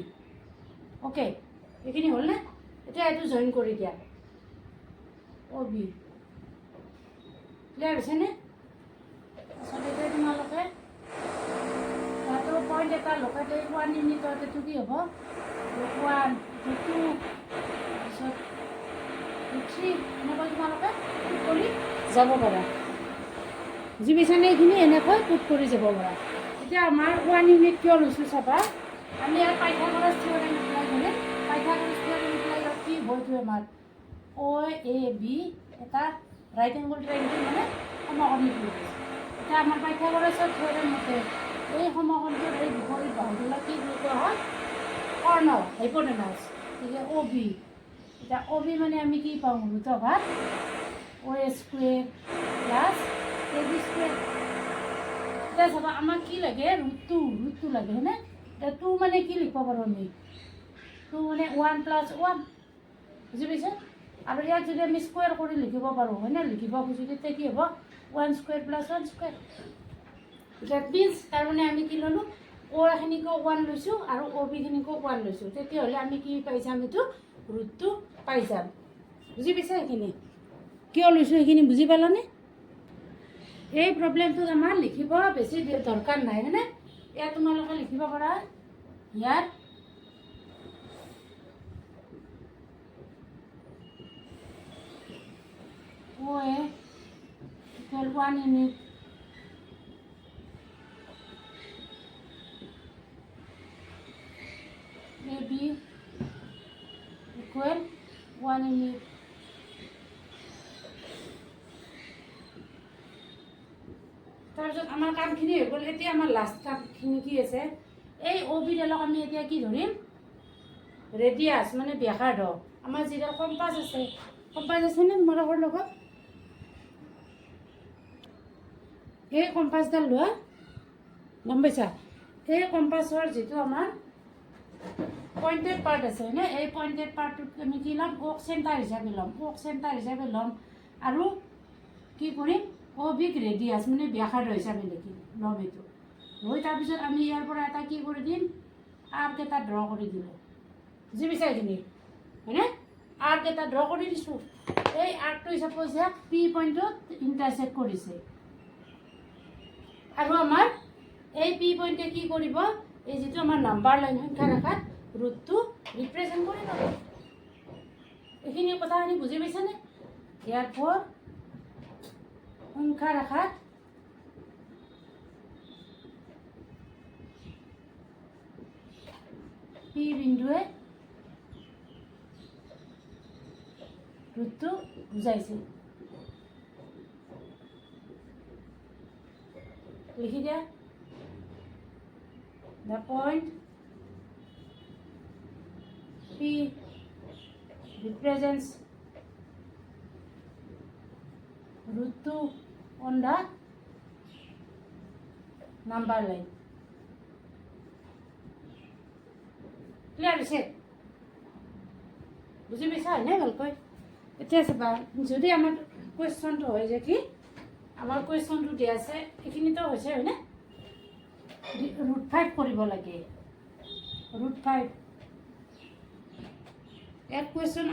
অ'কে, এইখিনি হ'লনে? এতিয়া এইটো জইন কৰি দিয়া, অ' বি। ক্লিয়াৰ হৈছেনে? আচলতে তোমালোকে তাতো পইণ্ট এটা লোকেট 1 ইউনিটত এইটো কি হ'ব? 1 2 তাৰপিছত 3 এনেকৈ তোমালোকে পুট কৰি যাব পাৰা, বুজি পাইছানে? এইখিনি এনেকৈ পুট কৰি যাব পাৰা। এতিয়া আমাৰ 1 ইউনিট কিয় লৈছোঁ চাবা। আমি ইয়াৰ পাইথাগোৰাছ থিয়ৰেম এপ্লাই কৰিম। পাইথাগোৰাছ থিয়ৰেম এপ্লাই কৰিলে কি হয়তো আমাৰ OAB এটা ৰাইট এংগল ট্ৰাইংগল মানে সমকোণী ত্ৰিভুজ। এতিয়া আমাৰ পাইথাগোৰাছৰ থিয়ৰেম মতে এই সমকোণটোৰ এই বিপৰীত বাহুবিলাক কি বুলি কোৱা হয়? কৰ্ণ, হাইপোটেনাছ। গতিকে OB, এতিয়া OB মানে আমি কি পাওঁ? Root OA square plus AB square. এতিয়া চাবা আমাক কি লাগে? ৰুটটো লাগে হয়নে? এতিয়া 2 মানে কি লিখিব পাৰোঁ আমি? 2 মানে 1 + 1, বুজি পাইছে? আৰু ইয়াক যদি আমি স্কুৱেৰ কৰি লিখিব পাৰোঁ হয়নে? লিখিব খুজোঁ তেতিয়া কি হ'ব? 1 square plus 1 square. That means তাৰমানে আমি কি ল'লোঁ, অ' এখিনিকো 1 লৈছোঁ আৰু অ' বিখিনিকো 1 লৈছোঁ। তেতিয়াহ'লে আমি কি পাই যাম, এইটো ৰুটটো পাই যাম। বুজি পাইছা এইখিনি? কিয় লৈছোঁ সেইখিনি বুজি পালানে? এই প্ৰব্লেমটোত আমাৰ লিখিব বেছি দৰকাৰ নাই, হয়নে? ইয়াত তোমালোকে লিখিব পাৰা ইয়াত OA equal 1 unit, AB equal 1 unit. তাৰপিছত আমাৰ কামখিনি হৈ গ'ল। এতিয়া আমাৰ লাষ্ট কামখিনি কি আছে, এই অ' বিডালক আমি এতিয়া কি ধৰিম, ৰেডিয়াছ মানে ব্যাসাৰ্ধ। আমাৰ যিডাল কম্পাছ আছে, কম্পাছ আছেনে তোমালোকৰ লগত? এই কম্পাছডাল লোৱা, গম পাইছা? এই কম্পাছৰ যিটো আমাৰ পইণ্টেড পাৰ্ট আছে হয়নে, এই পইণ্টেড পাৰ্টটোত আমি কি ল'ম, ওক চেণ্টাৰ হিচাপে ল'ম, ওক চেণ্টাৰ হিচাপে ল'ম আৰু কি কৰিম, অ' বিক ৰেডিয়াছ মানে ব্যাসাৰ্ধ হিচাপে লিখিম, ল'ম এইটো লৈ তাৰপিছত আমি ইয়াৰ পৰা এটা কি কৰি দিম, আৰ্ক এটা ড্ৰ কৰি দিলোঁ। বুজি পাইছা এইখিনি হয়নে? আৰ্ক এটা ড্ৰ কৰি দিছোঁ। এই আৰ্কটো চাপ'জ ইয়াক পি পইণ্টত ইণ্টাৰচেক্ট কৰিছে আৰু আমাৰ এই পি পইণ্টে কি কৰিব, এই যিটো আমাৰ নাম্বাৰ লাইন সংখ্যা ৰেখাত ৰুটটো ৰিপ্ৰেজেণ্ট কৰি ল'ব। এইখিনি কথাখিনি বুজি পাইছানে? ইয়াৰ ফৰ সংখ্যা ৰেখাত পি বিন্দুৱে ৰুটটো বুজাইছে। লিখি দিয়া, the point P represents root 2 on the number line. Clear হৈছে? বুজি পাইছা হয়নে ভালকৈ? এতিয়া চাবা, যদি আমাৰ কুৱেশ্যনটো হয় যে কি, আমাৰ কুৱেশ্যনটো দিয়া আছে, এইখিনিতো হৈছে হয়নে, √5 কৰিব লাগে। √5 ইয়াত কুৱেশ্যন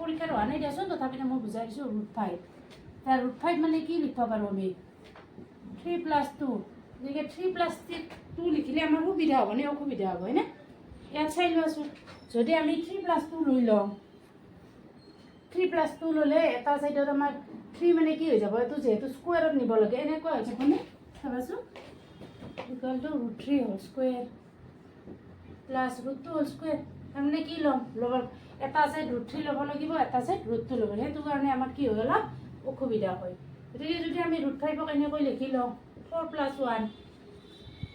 পৰীক্ষাত অহা নাই দিয়াচোন, তথাপিতো মই বুজাই দিছোঁ। √5 তাৰ √5 মানে কি লিখিব পাৰোঁ আমি, 3 + 2। গতিকে 3 + 2 লিখিলে আমাৰ সুবিধা হ'ব নে অসুবিধা হ'ব হয়নে? ইয়াত চাই লোৱাচোন, যদি আমি 3 + 2 লৈ লওঁ, 3 + 2 ল'লে এটা চাইডত আমাৰ 3 মানে কি হৈ যাব, এইটো যিহেতু স্কুৱেৰত নিব লাগে, এনেকুৱা হৈ যাবনে? চাবাচোন, equal to √3 whole square plus √2 whole square. তাৰমানে কি ল'ম, এটা চাইড √3 ল'ব লাগিব, এটা চাইড √2 ল'ব লাগিব। সেইটো কাৰণে আমাৰ কি হৈ অলপ অসুবিধা হয়। গতিকে যদি আমি √5ক এনেকৈ লিখি লওঁ, 4 + 1,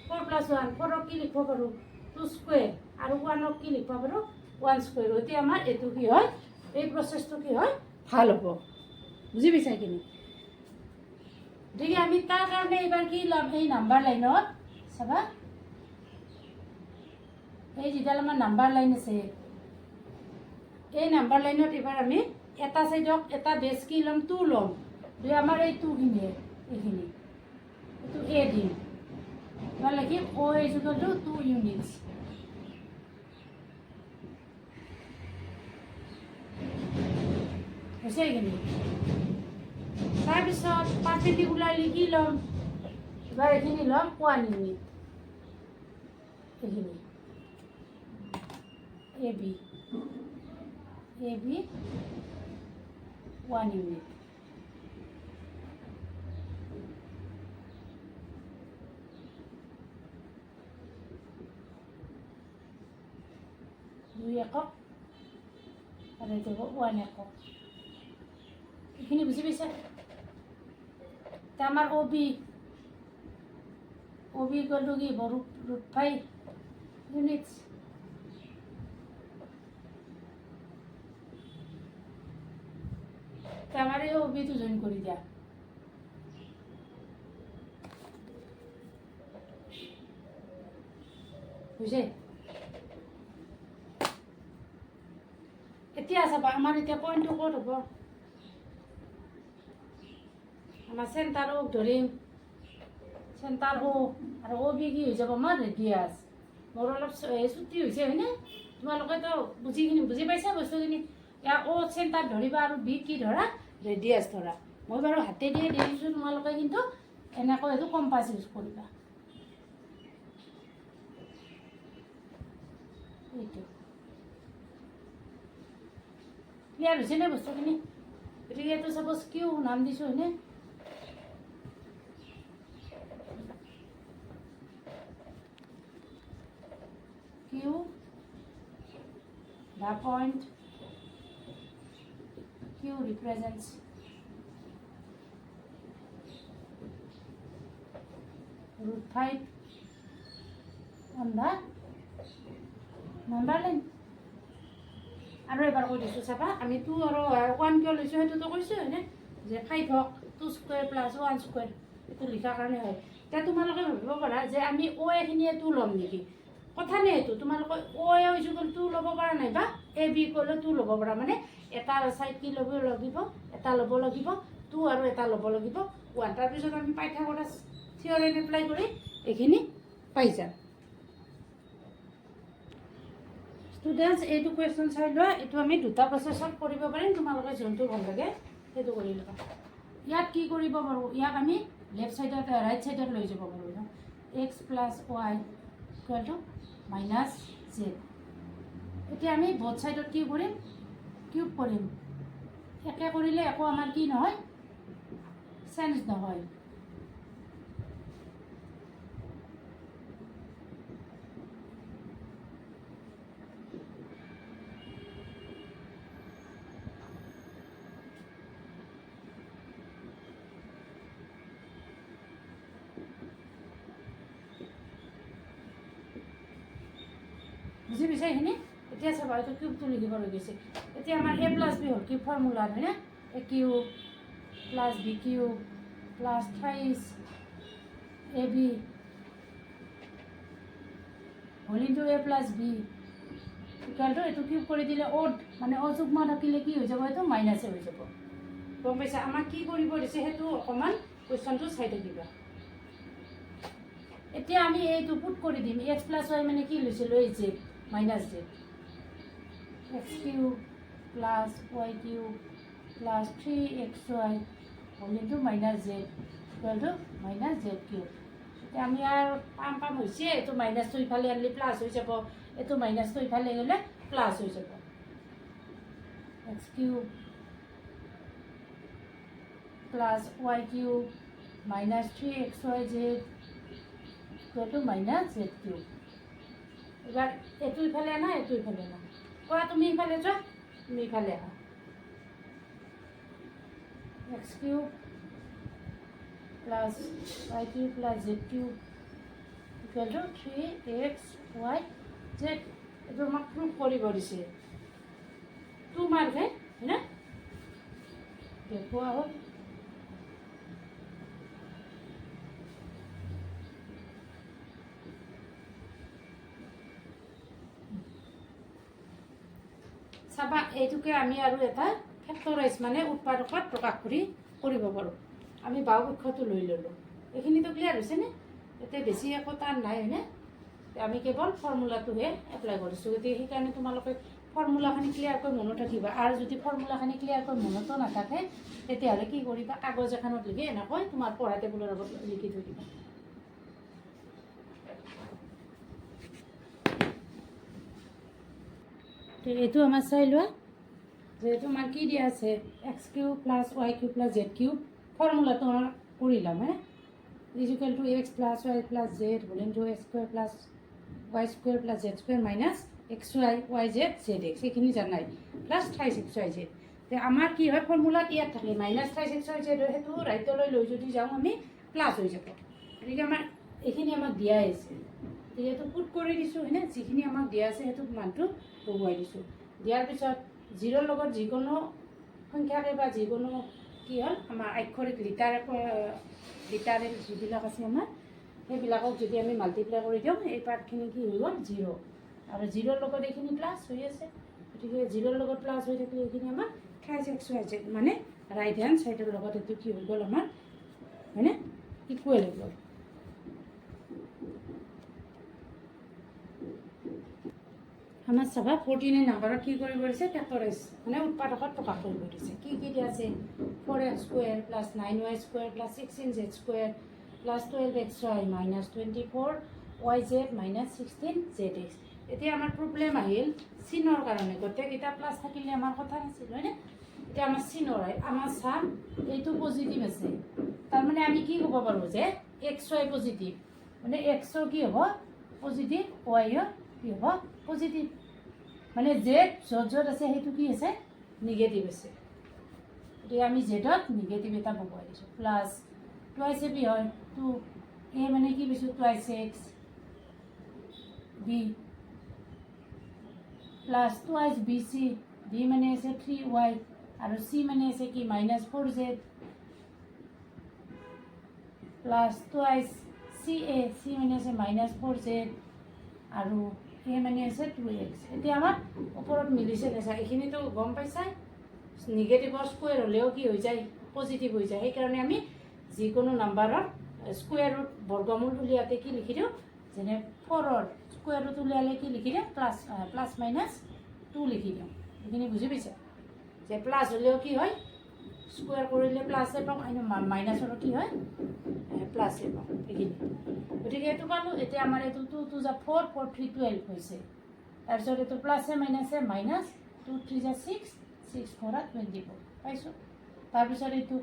4 + 1, 4ক কি লিখিব পাৰোঁ, 2 স্কুৱেৰ আৰু 1ক কি লিখিব পাৰোঁ, 1 স্কুৱেৰ। এতিয়া আমাৰ এইটো কি হয়, এই প্ৰচেছটো কি হয়, ভাল হ'ব। বুজি পাইছা এইখিনি? গতিকে আমি তাৰ কাৰণে এইবাৰ কি ল'ম, এই নাম্বাৰ লাইনত চাবা, এই যিডাল আমাৰ নাম্বাৰ লাইন আছে, এই নাম্বাৰ লাইনত এইবাৰ আমি এটা চাইডক এটা বেছ কি ল'ম, 2 ল'ম। দুই আমাৰ এই 2খিনিয়ে, এইখিনি এইটো এ দিম, এবাৰ লিখিম অ' ইজ ইকুৱেল টু 2 ইউনিটছ। হৈছে এইখিনি। তাৰপিছত পাৰ্পেণ্ডিকুলাৰলি কি ল'ম, এবাৰ এইখিনি ল'ম 1 ইউনিট, এইখিনি এ বি 1 ইউনিট। দুই একক আৰু এইটো হ'ব 1 একক। এইখিনি বুজি পাইছা? এতিয়া আমাৰ অ' বি ইকুৱেল টু কি হ'ব, √5 ইউনিটছ। আমাৰ এই অ' বিটো জইন কৰি দিয়া। বুজিছে? এতিয়া চাবা, আমাৰ এতিয়া পইণ্টটো ক'ত হ'ব, আমাৰ চেণ্টাৰ অ'ক ধৰিম চেণ্টাৰ অ' আৰু অ' বি কি হৈ যাব আমাৰ ৰেডিয়াছ মোৰ অলপ ছুটি হৈছে হয়নে তোমালোকেতো বুজি পাইছা বস্তুখিনি ইয়াৰ অ' চেণ্টাৰ ধৰিবা আৰু বি কি ধৰা ৰেডিয়াছ ধৰা মই বাৰু হাতে দিয়ে দিছোঁ তোমালোকে কিন্তু এনেকৈ এইটো কম্পাছ ইউজ কৰিবা এইটো ক্লিয়াৰ হৈছেনে বস্তুখিনি গতিকে এইটো চাপ'জ কিউ নাম দিছোঁ হয়নে Q the point Q represents √5 on the number line আৰু এবাৰ কৈ দিছোঁ চাবা আমি 2 আৰু 1 কিয় লৈছোঁ সেইটোতো কৈছোঁ হয়নে যে 5 হওক 2 স্কুৱেৰ প্লাছ 1 স্কুৱেৰ এইটো লিখাৰ কাৰণে হয় এতিয়া তোমালোকে ভাবিব পাৰা যে আমি অ' এখিনিয়ে 2 ল'ম নেকি কথা নাই এইটো তোমালোকে অ' এ ইকুৱেল 2 ল'ব পৰা নাই বা এ বি ইকুৱেল 2 ল'ব পৰা মানে এটা চাইড কি ল'ব লাগিব এটা ল'ব লাগিব 2 আৰু এটা ল'ব লাগিব 1 তাৰপিছত আমি পাইথাগোৰাছ থিয়ৰেম এপ্লাই কৰি এইখিনি পাই যাম ষ্টুডেণ্টছ এইটো কুৱেশ্যন চাই লোৱা এইটো আমি দুটা প্ৰচেছত কৰিব পাৰিম তোমালোকে যোনটো ভাল লাগে সেইটো কৰি ল'বা ইয়াত কি কৰিব পাৰোঁ ইয়াক আমি লেফ্ট চাইডত ৰাইট চাইডত লৈ যাব পাৰোঁ x plus Y equal to minus Z এতিয়া আমি বোথ চাইডত কি কৰিম কিউব কৰিম একে কৰিলে একো আমাৰ কি নহয় চেঞ্জ নহয় বুজি পাইছা এইখিনি এতিয়া চাবা এইটো কিউবটো লিখিব লৈ গৈছে এতিয়া আমাৰ এ প্লাছ বি হ'ল কিউব ফৰ্মুলা হয়নে A cube plus B cube plus thrice A B হ'ল ইনটু এ প্লাছ বি ইকুৱেলটো এইটো কিউব কৰি দিলে অ'ড মানে অযুগ্ম থাকিলে কি হৈ যাব এইটো মাইনাছে হৈ যাব গম পাইছা আমাক কি কৰিব দিছে সেইটো অকণমান কুৱেশ্যনটো চাই থাকিবা এতিয়া আমি এইটো পুট কৰি দিম এক্স প্লাছ ৱাই মানে কি লৈছিলোঁ এই Z minus Z x cube plus Y cube plus 3xy হ'ল into minus Z equal to minus Z cube এতিয়া আমি আৰু পাম হৈছে এইটো মাইনাছটো ইফালে আনিলে প্লাছ হৈ যাব এইটো মাইনাছটো ইফালে গ'লে প্লাছ হৈ যাব x cube plus Y cube minus 3xy Z equal to minus Z cube এবাৰ এইটো ইফালে আনা এইটো ইফালে আনা কোৱা তুমি ইফালে যোৱা তুমি ইফালে আহা x cube plus Y cube plus Z cube equal to 3xy Z এইটো আমাক প্ৰুভ কৰিব দিছে 2 মাৰ্কহে হয়নে দেখুওৱা হ'ল চাবা এইটোকে আমি আৰু এটা ফেক্টৰাইজ মানে উৎপাদকত প্ৰকাশ কৰিব পাৰোঁ আমি বাও পক্ষটো লৈ ল'লোঁ এইখিনিতো ক্লিয়াৰ হৈছেনে এতিয়া বেছি একো টান নাই হয়নে আমি কেৱল ফৰ্মুলাটোহে এপ্লাই কৰিছোঁ গতিকে সেইকাৰণে তোমালোকে ফৰ্মুলাখিনি ক্লিয়াৰকৈ মনত ৰাখিবা আৰু যদি ফৰ্মুলাখিনি ক্লিয়াৰকৈ মনতো নাথাকে তেতিয়াহ'লে কি কৰিবা কাগজ এখনত লিখি এনেকৈ তোমাৰ পঢ়া টেবুলৰ আগত লিখি থৈ দিবা এইটো আমাৰ চাই লোৱা যেহেতু আমাৰ কি দিয়া আছে X cube plus Y cube plus Z cube ফৰ্মুলাটো আমাৰ কৰি ল'ম হে is equal to X plus Y plus Z হ'ল into X square plus Y square plus Z square minus X Y Z Z X এইখিনি জানাই plus 3xy Z তে আমাৰ কি হয় ফৰ্মুলাত ইয়াত থাকে মাইনাছ 3xy জেড সেইটো ৰাইটলৈ লৈ যদি যাওঁ আমি প্লাছ হৈ যাব গতিকে আমাৰ এইখিনি আমাক দিয়াই আছে যিহেতু পুট কৰি দিছোঁ হয়নে যিখিনি আমাক দিয়া আছে সেইটো মানটো বহুৱাই দিছোঁ দিয়াৰ পিছত 0ৰ লগত যিকোনো সংখ্যাকে বা যিকোনো কি হ'ল আমাৰ আক্ষৰিক লিটাৰে যিবিলাক আছে আমাৰ সেইবিলাকক যদি আমি মাল্টিপ্লাই কৰি দিওঁ এই পাৰ্টখিনি কি হৈ গ'ল 0 আৰু 0ৰ লগত এইখিনি প্লাছ হৈ আছে গতিকে 0ৰ লগত প্লাছ হৈ থাকিলে এইখিনি আমাৰ 3xy জেড মানে ৰাইট হেণ্ড চাইডৰ লগত এইটো কি হৈ গ'ল আমাৰ হয়নে ইকুৱেল হৈ গ'ল আমাৰ চাবা 49 নম্বৰত কি কৰিব দিছে ফেক্টৰাইজ মানে উৎপাদকত প্ৰকাশ কৰিব দিছে কি দিয়া আছে 4x square plus 9y square plus 16z square plus 12xy minus 24yz minus 16zx এতিয়া আমাৰ প্ৰব্লেম আহিল চিনৰ কাৰণে গোটেইকেইটা প্লাছ থাকিলে আমাৰ কথা নাছিল হয়নে এতিয়া আমাৰ চিনৰ আমাৰ চাম এইটো পজিটিভ আছে তাৰমানে আমি কি ক'ব পাৰোঁ যে xy পজিটিভ মানে xৰ কি হ'ব পজিটিভ yৰ কি হ'ব পজিটিভ মানে জেড য'ত য'ত আছে সেইটো কি আছে নিগেটিভ আছে গতিকে আমি জেডত নিগেটিভ এটা বহুৱাই দিছোঁ প্লাছ টুৱাইছে বি হয় 2 এ মানে কি পাইছোঁ টুৱাইছে X B plus twice B C B মানে আছে 3y আৰু চি মানে আছে কি minus 4z plus twice C মানে আছে মাইনাছ 4z আৰু এ মানে আছে 2x এতিয়া আমাৰ ওপৰত মিলিছে নাচা এইখিনিতো গম পাইছা নিগেটিভৰ স্কুৱেৰ হ'লেও কি হৈ যায় পজিটিভ হৈ যায় সেইকাৰণে আমি যিকোনো নাম্বাৰৰ স্কুৱেৰ ৰুট বৰ্গমূল উলিয়াওঁতে কি লিখি দিওঁ যেনে 4ৰ স্কুৱেৰ ৰুট উলিয়ালে কি লিখি দিওঁ প্লাছ মাইনাছ 2 লিখি দিওঁ এইখিনি বুজি পাইছা যে প্লাছ হ'লেও কি হয় স্কুৱেৰ কৰিলে প্লাছে পাওঁ আৰু মাইনাছৰো কি হয় প্লাছে পাওঁ এইখিনি গতিকে এইটো পালোঁ এতিয়া আমাৰ এইটো 2 2 যা 4 4 3 12 হৈছে তাৰপিছত এইটো প্লাছে মাইনাছে মাইনাছ 2 3 যা 6 6 4 24 পাইছোঁ তাৰপিছত এইটো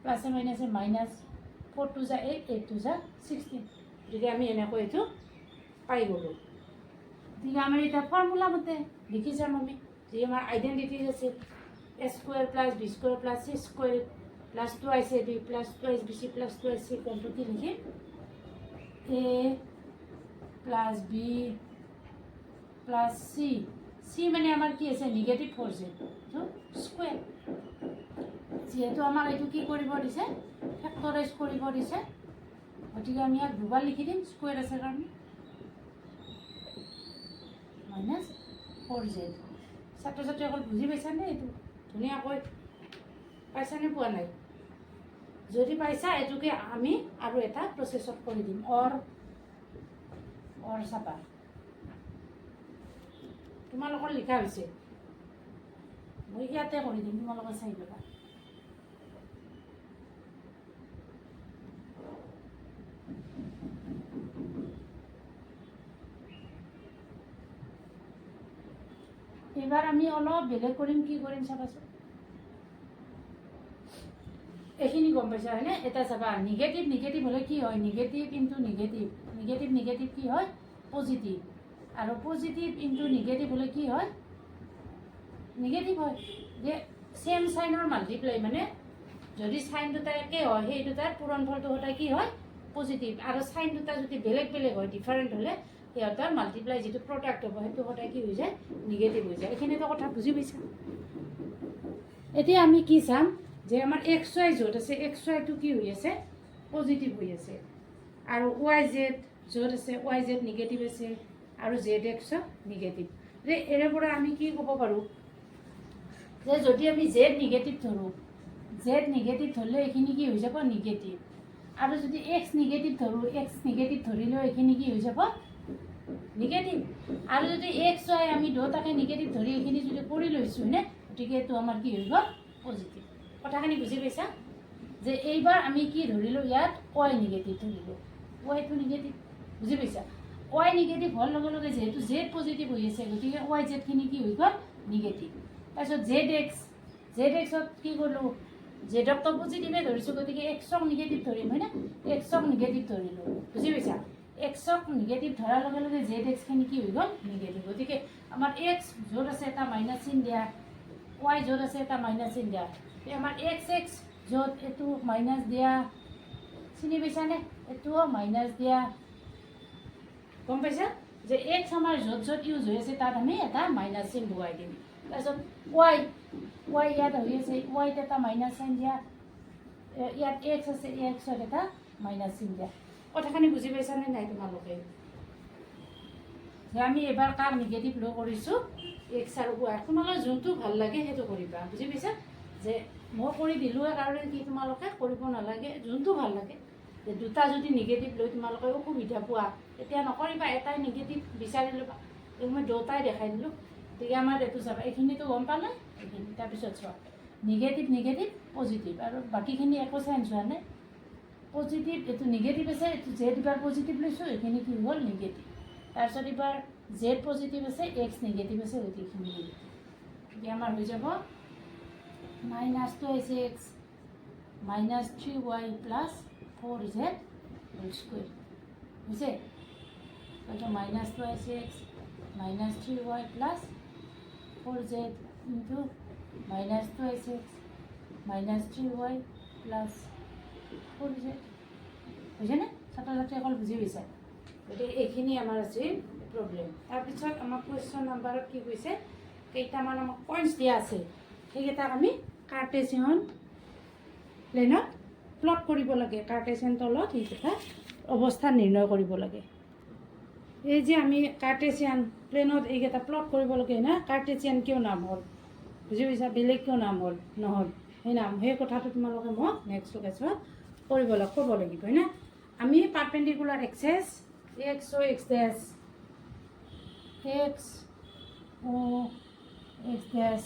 প্লাছে মাইনাছে মাইনাছ 4 2 যা 8 8 2 যা 16 গতিকে আমি এনেকৈ এইটো পাই গ'লোঁ গতিকে আমাৰ এতিয়া ফৰ্মুলা মতে লিখি যাম আমি যি আমাৰ আইডেণ্টিটি আছিল A square plus B square plus C square plus 2ac B plus 2bc plus 2ac কোনটো কি লিখিম A plus B plus C C মানে আমাৰ কি আছে নিগেটিভ 4z স্কুৱেৰ যিহেতু আমাক এইটো কি কৰিব দিছে ফেক্টৰাইজ কৰিব দিছে গতিকে আমি ইয়াক দুবাৰ লিখি দিম স্কুৱেৰ আছে কাৰণে মাইনাছ 4z ছাত্ৰ ছাত্ৰীসকল বুজি পাইছানে এইটো ধুনীয়াকৈ পাইছানে পোৱা নাই যদি পাইছা এইটোকে আমি আৰু এটা প্ৰচেছত কৰি দিম অৰ চাপা তোমালোকৰ লিখা হৈছে মই ইয়াতে কৰি দিম তোমালোকে চাই ল'বা এইবাৰ আমি অলপ বেলেগ কৰিম কি কৰিম চাবাচোন এইখিনি গম পাইছা হয়নে এটা চাবা নিগেটিভ হ'লে কি হয় নিগেটিভ ইনটু নিগেটিভ কি হয় পজিটিভ আৰু পজিটিভ ইনটু নিগেটিভ হ'লে কি হয় নিগেটিভ হয় যে চেম চাইনৰ মাল্টিপ্লাই মানে যদি চাইন দুটা একে হয় সেই দুটাৰ পূৰণফলটো সদায় কি হয় পজিটিভ আৰু চাইন দুটা যদি বেলেগ হয় ডিফাৰেণ্ট হ'লে সিহঁতৰ মাল্টিপ্লাই যিটো প্ৰডাক্ট হ'ব সেইটো সদায় কি হৈ যায় নিগেটিভ হৈ যায় এইখিনিতো কথা বুজি পাইছা এতিয়া আমি কি চাম যে আমাৰ xy য'ত আছে xyটো কি হৈ আছে পজিটিভ হৈ আছে আৰু yz য'ত আছে yz নিগেটিভ আছে আৰু zx নিগেটিভ যে এৰে পৰা আমি কি ক'ব পাৰোঁ যে যদি আমি z নিগেটিভ ধৰোঁ z নিগেটিভ ধৰিলে এইখিনি কি হৈ যাব নিগেটিভ আৰু যদি x নিগেটিভ ধৰোঁ x নিগেটিভ ধৰিলেও এইখিনি কি হৈ যাব নিগেটিভ আৰু যদি xy আমি দুটাকে নিগেটিভ ধৰি এইখিনি যদি কৰি লৈছোঁ নে গতিকে এইটো আমাৰ কি হৈ গ'ল পজিটিভ কথাখিনি বুজি পাইছা যে এইবাৰ আমি কি ধৰিলোঁ ইয়াত y নিগেটিভ ধৰিলোঁ yটো নিগেটিভ বুজি পাইছা y নিগেটিভ হোৱাৰ লগে লগে যেহেতু z পজিটিভ হৈ আছে গতিকে yzখিনি কি হৈ গ'ল নিগেটিভ তাৰপিছত zxত কি কৰিলোঁ zকতো পজিটিভে ধৰিছোঁ গতিকে xক নিগেটিভ ধৰিম হয়নে xক নিগেটিভ ধৰিলোঁ বুজি পাইছা xক নিগেটিভ ধৰাৰ লগে লগে zxখিনি কি হৈ গ'ল নিগেটিভ গতিকে আমাৰ x য'ত আছে এটা মাইনাছ চিন দিয়া y য'ত আছে এটা মাইনাছ চিন দিয়া আমাৰ x য'ত এইটো মাইনাছ দিয়া চিনি পাইছানে এইটোও মাইনাছ দিয়া গম পাইছা যে x আমাৰ য'ত ইউজ হৈ আছে তাত আমি এটা মাইনাছ চিন বহুৱাই দিম তাৰপিছত y ইয়াত হৈ আছে yত এটা মাইনাছ চাইন দিয়া ইয়াত x আছে xত এটা মাইনাছ চিন দিয়া কথাখিনি বুজি পাইছানে নাই তোমালোকে যে আমি এবাৰ কাক নিগেটিভ ল' কৰিছোঁ x আৰু y তোমালোকৰ যোনটো ভাল লাগে সেইটো কৰিবা বুজি পাইছা যে মই কৰি দিলোঁৱে কাৰণে কি তোমালোকে কৰিব নালাগে, যোনটো ভাল লাগে। যে দুটা যদি নিগেটিভ লৈ তোমালোকে অসুবিধা পোৱা তেতিয়া নকৰিবা, এটাই নিগেটিভ বিচাৰি ল'বা। এই মই দুটাই দেখাই দিলোঁ, গতিকে আমাৰ এইটো চাবা, এইখিনিতো গম পালে, এইখিনি তাৰপিছত চোৱা নিগেটিভ নিগেটিভ পজিটিভ, আৰু বাকীখিনি একো চেঞ্জ হোৱা নাই। পজিটিভ এইটো নিগেটিভ আছে, এইটো জেড এবাৰ পজিটিভ লৈছোঁ, এইখিনি কি হ'ল নিগেটিভ। তাৰপিছত এবাৰ জেড পজিটিভ আছে, এক্স নিগেটিভ আছে, গতিকে এইখিনি নিগেটিভ। গতিকে আমাৰ হৈ যাব মাইনাছটো হৈছে X minus 3y plus 4z whole square হৈছে। তাৰপিছত মাইনাছটো হৈছে X minus 3y plus 4z into মাইনাছটো হৈছে X minus 3y plus 4z বুজিছেনে? ছাত্ৰ ছাত্ৰীসকল বুজি পাইছে? গতিকে এইখিনি আমাৰ আছিল প্ৰব্লেম। তাৰপিছত আমাৰ কুৱেশ্যন নাম্বাৰত কি কৈছে, কেইটামান আমাক পইণ্টছ দিয়া আছে, সেইকেইটাক আমি কাৰ্টেছিয়ান প্লেনত প্লট কৰিব লাগে। কাৰ্টেছিয়ান তলত সেইকেইটা অৱস্থা নিৰ্ণয় কৰিব লাগে। এই যে আমি কাৰ্টেছিয়ান প্লেনত এইকেইটা প্লট কৰিব লাগে না, কাৰ্টেছিয়ান কিয় নাম হ'ল বুজি পাইছা? বেলেগ কিয় নাম হ'ল নহ'ল, সেই কথাটো তোমালোকে মোক নেক্সট ক্লাছত ক'ব লাগিব, হয় না? আমি পাৰপেণ্ডিকুলাৰ এক্সেছ এক্স অ' এক্স ডেছ এক্স অ' এক্স ডেছ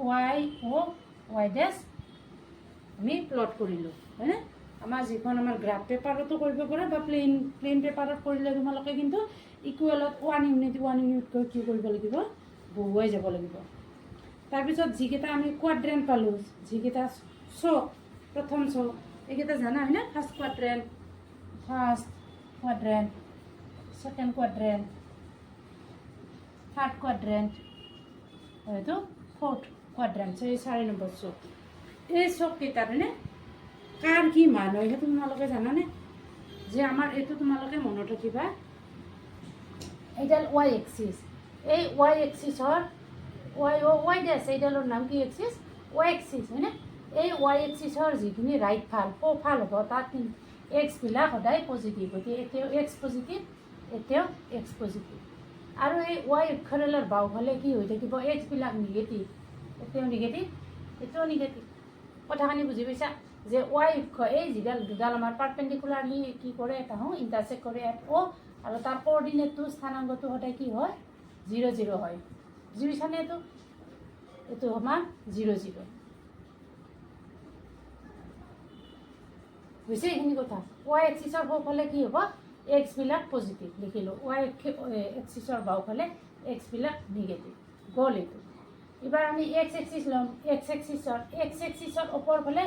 ৱাই অ' ৱাই ডেছ আমি প্লট কৰিলোঁ, হয়নে? আমাৰ যিখন আমাৰ গ্ৰাফ পেপাৰতো কৰিব পাৰে বা প্লেইন পেপাৰত কৰিলে তোমালোকে কিন্তু ইকুৱেলত 1 ইউনিটকৈ কি কৰিব লাগিব, বহুৱাই যাব লাগিব। তাৰপিছত যিকেইটা আমি কোৱাড্ৰেণ্ট পালোঁ, যিকেইটা চক প্ৰথম চক এইকেইটা জানা হয়নে? First quadrant second quadrant third quadrant হয়তো ফ'ৰ্থ কোৱাড্ৰেণ্ট, এই 4 নম্বৰ চক। এই চককেইটাৰ হয়নে কাৰ কি মান হয় সেইটো তোমালোকে জানানে? যে আমাৰ এইটো তোমালোকে মনত ৰাখিবা, এইডাল ৱাই এক্সিছ, এই ৱাই এক্সিছৰ ৱাই ডেছ এইডালৰ নাম কি এক্সিছ? ৱাই এক্সিছ হয়নে? এই ৱাই এক্সিছৰ যিখিনি ৰাইট ফাল সোঁফাল হ'ব তাত এক্সবিলাক সদায় পজিটিভ, গতিকে এতিয়াও এক্স পজিটিভ, এতিয়াও এক্স পজিটিভ। আৰু এই ৱাই অক্ষৰেলৰ বাওঁফালে কি হৈ থাকিব, এক্সবিলাক নিগেটিভ, এতিয়াও নিগেটিভ, এতিয়াও নিগেটিভ। কথাখিনি বুজি পাইছা? যে ৱাই অক্ষ এই যিডাল দুডাল আমাৰ পাৰপেণ্ডিকুলাৰলি কি কৰে, এটা ইণ্টাৰচেক্ট কৰে এট অ', আৰু তাৰ কোঅৰ্ডিনেটটো স্থানাংগটো সদায় কি হয়, 0 0 হয়। বুজি পাইছানে? এইটো সমান 0 0 হৈছে। এইখিনি কথা ৱাই এক্সিছৰ সোঁফালে কি হ'ব, এক্সবিলাক পজিটিভ লিখিলোঁ, ৱাই এক্সিছৰ বাওঁফালে এক্সবিলাক নিগেটিভ গ'ল। এইটো এবাৰ আমি এক্স এক্সিছ ল'ম, এক্স এক্সিছৰ ওপৰ ফালে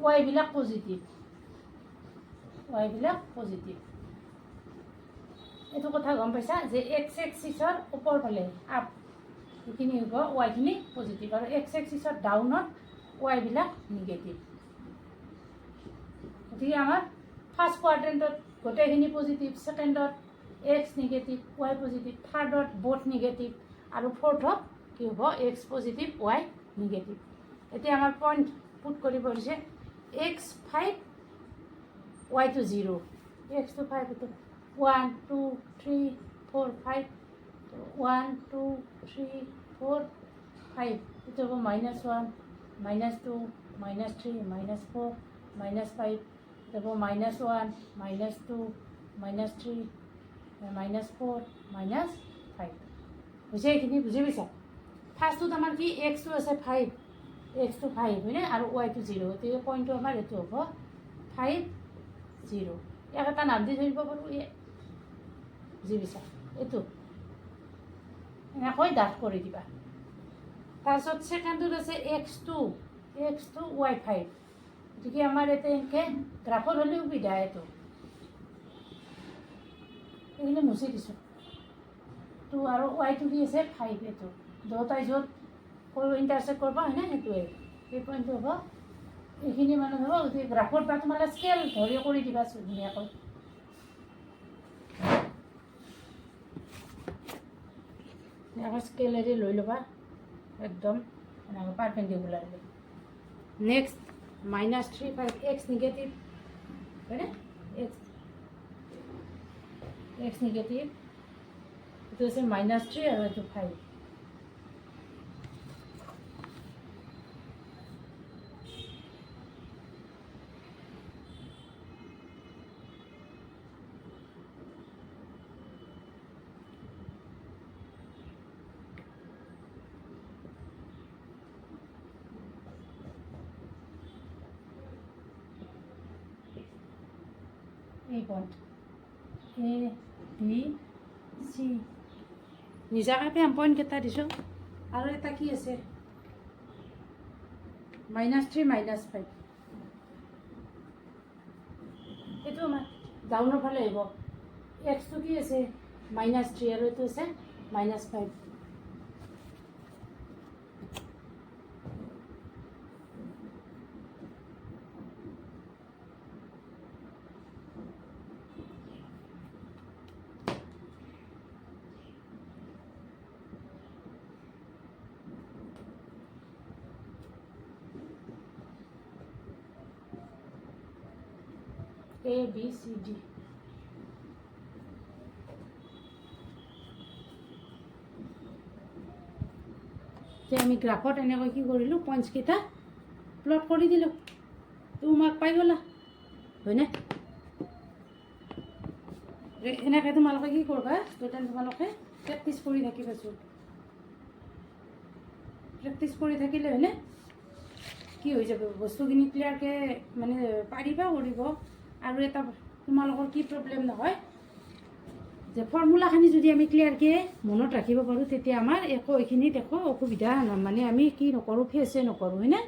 ৱাইবিলাক পজিটিভ, এইটো কথা গম পাইছা? যে এক্স এক্সিছৰ ওপৰ ফালে আপ এইখিনি হ'ব ৱাইখিনি পজিটিভ, আৰু এক্স এক্সিছৰ ডাউনত ৱাইবিলাক নিগেটিভ। গতিকে আমাৰ ফাৰ্ষ্ট কোৱাড্ৰেণ্টত গোটেইখিনি পজিটিভ, ছেকেণ্ডত এক্স নিগেটিভ ৱাই পজিটিভ, থাৰ্ডত বথ নিগেটিভ, আৰু ফ'ৰ্থত কি হ'ব, এক্স পজিটিভ ৱাই নিগেটিভ। এতিয়া আমাৰ পইণ্ট পুট কৰিব দিছে এক্স 5 ৱাইটো 0, এক্সটো 5 এইটো 1 2 3 4 5, 1 2 3 4 5, এইটো হ'ব -1 -2 -3 -4 -5, এইটো হ'ব -1 -2 -3 -4 -5 হৈছে। এইখিনি বুজি পাইছা? ফাৰ্ষ্টটোত আমাৰ কি এক্সটো আছে 5, এক্সটো 5 হয়নে, আৰু ৱাইটো 0, গতিকে পইণ্টটো আমাৰ এইটো হ'ব 5 0। ইয়াক এটা নাম দি ধৰিব পাৰোঁ, বুজি পাইছা? এইটো এনেকৈ ডাঠ কৰি দিবা। তাৰপিছত ছেকেণ্ডটোত আছে এক্স2 ৱাই 5, গতিকে আমাৰ ইয়াতে এনেকৈ গ্ৰাফত হ'লে সুবিধা। এইটো এইখিনি মুচি দিছোঁ, 2 আৰু ৱাইটো কি আছে 5, এইটো দুয়োটাই য'ত ইণ্টাৰচেক্ট কৰিব হয়নে, সেইটোৱে সেই পইণ্টটো হ'ব, এইখিনি মানে হ'ব। গতিকে গ্ৰাফত বা তোমালোকে স্কেল ধৰি কৰি দিবা ধুনীয়াকৈ। এনেকৈ স্কেলেৰে লৈ ল'বা একদম এনেকৈ পাৰপেণ্ডিকুলাৰলি। নেক্সট -3 5 এক্স নিগেটিভ হয়নে, এক্স নিগেটিভ, এইটো হৈছে -3 আৰু এইটো 5। 3 পইণ্ট A B C নিজাকৈ পেম পইণ্টকেইটা দিছোঁ আৰু এটা কি আছে -3 -5 এইটো আমাৰ ডাউনৰ ফালে আহিব এক্সটো কি আছে -3 আৰু এইটো আছে -5 A B C D যে আমি গ্ৰাফত এনেকৈ কি কৰিলোঁ পইণ্টছকেইটা প্লট কৰি দিলোঁ তুমি মাক পাই গ'লা হয়নে এনেকৈ তোমালোকে কি কৰিবা ষ্টুডেণ্ট তোমালোকে প্ৰেক্টিছ কৰি থাকিবাচোন প্ৰেক্টিছ কৰি থাকিলে হয়নে কি হৈ যাব বস্তুখিনি ক্লিয়াৰকৈ মানে পাৰিবা কৰিব আৰু এটা তোমালোকৰ কি প্ৰব্লেম নহয় যে ফৰ্মুলাখিনি যদি আমি ক্লিয়াৰকৈ মনত ৰাখিব পাৰোঁ তেতিয়া আমাৰ একো এইখিনিত একো অসুবিধা মানে আমি কি নকৰোঁ ফেচে নকৰোঁ হয়নে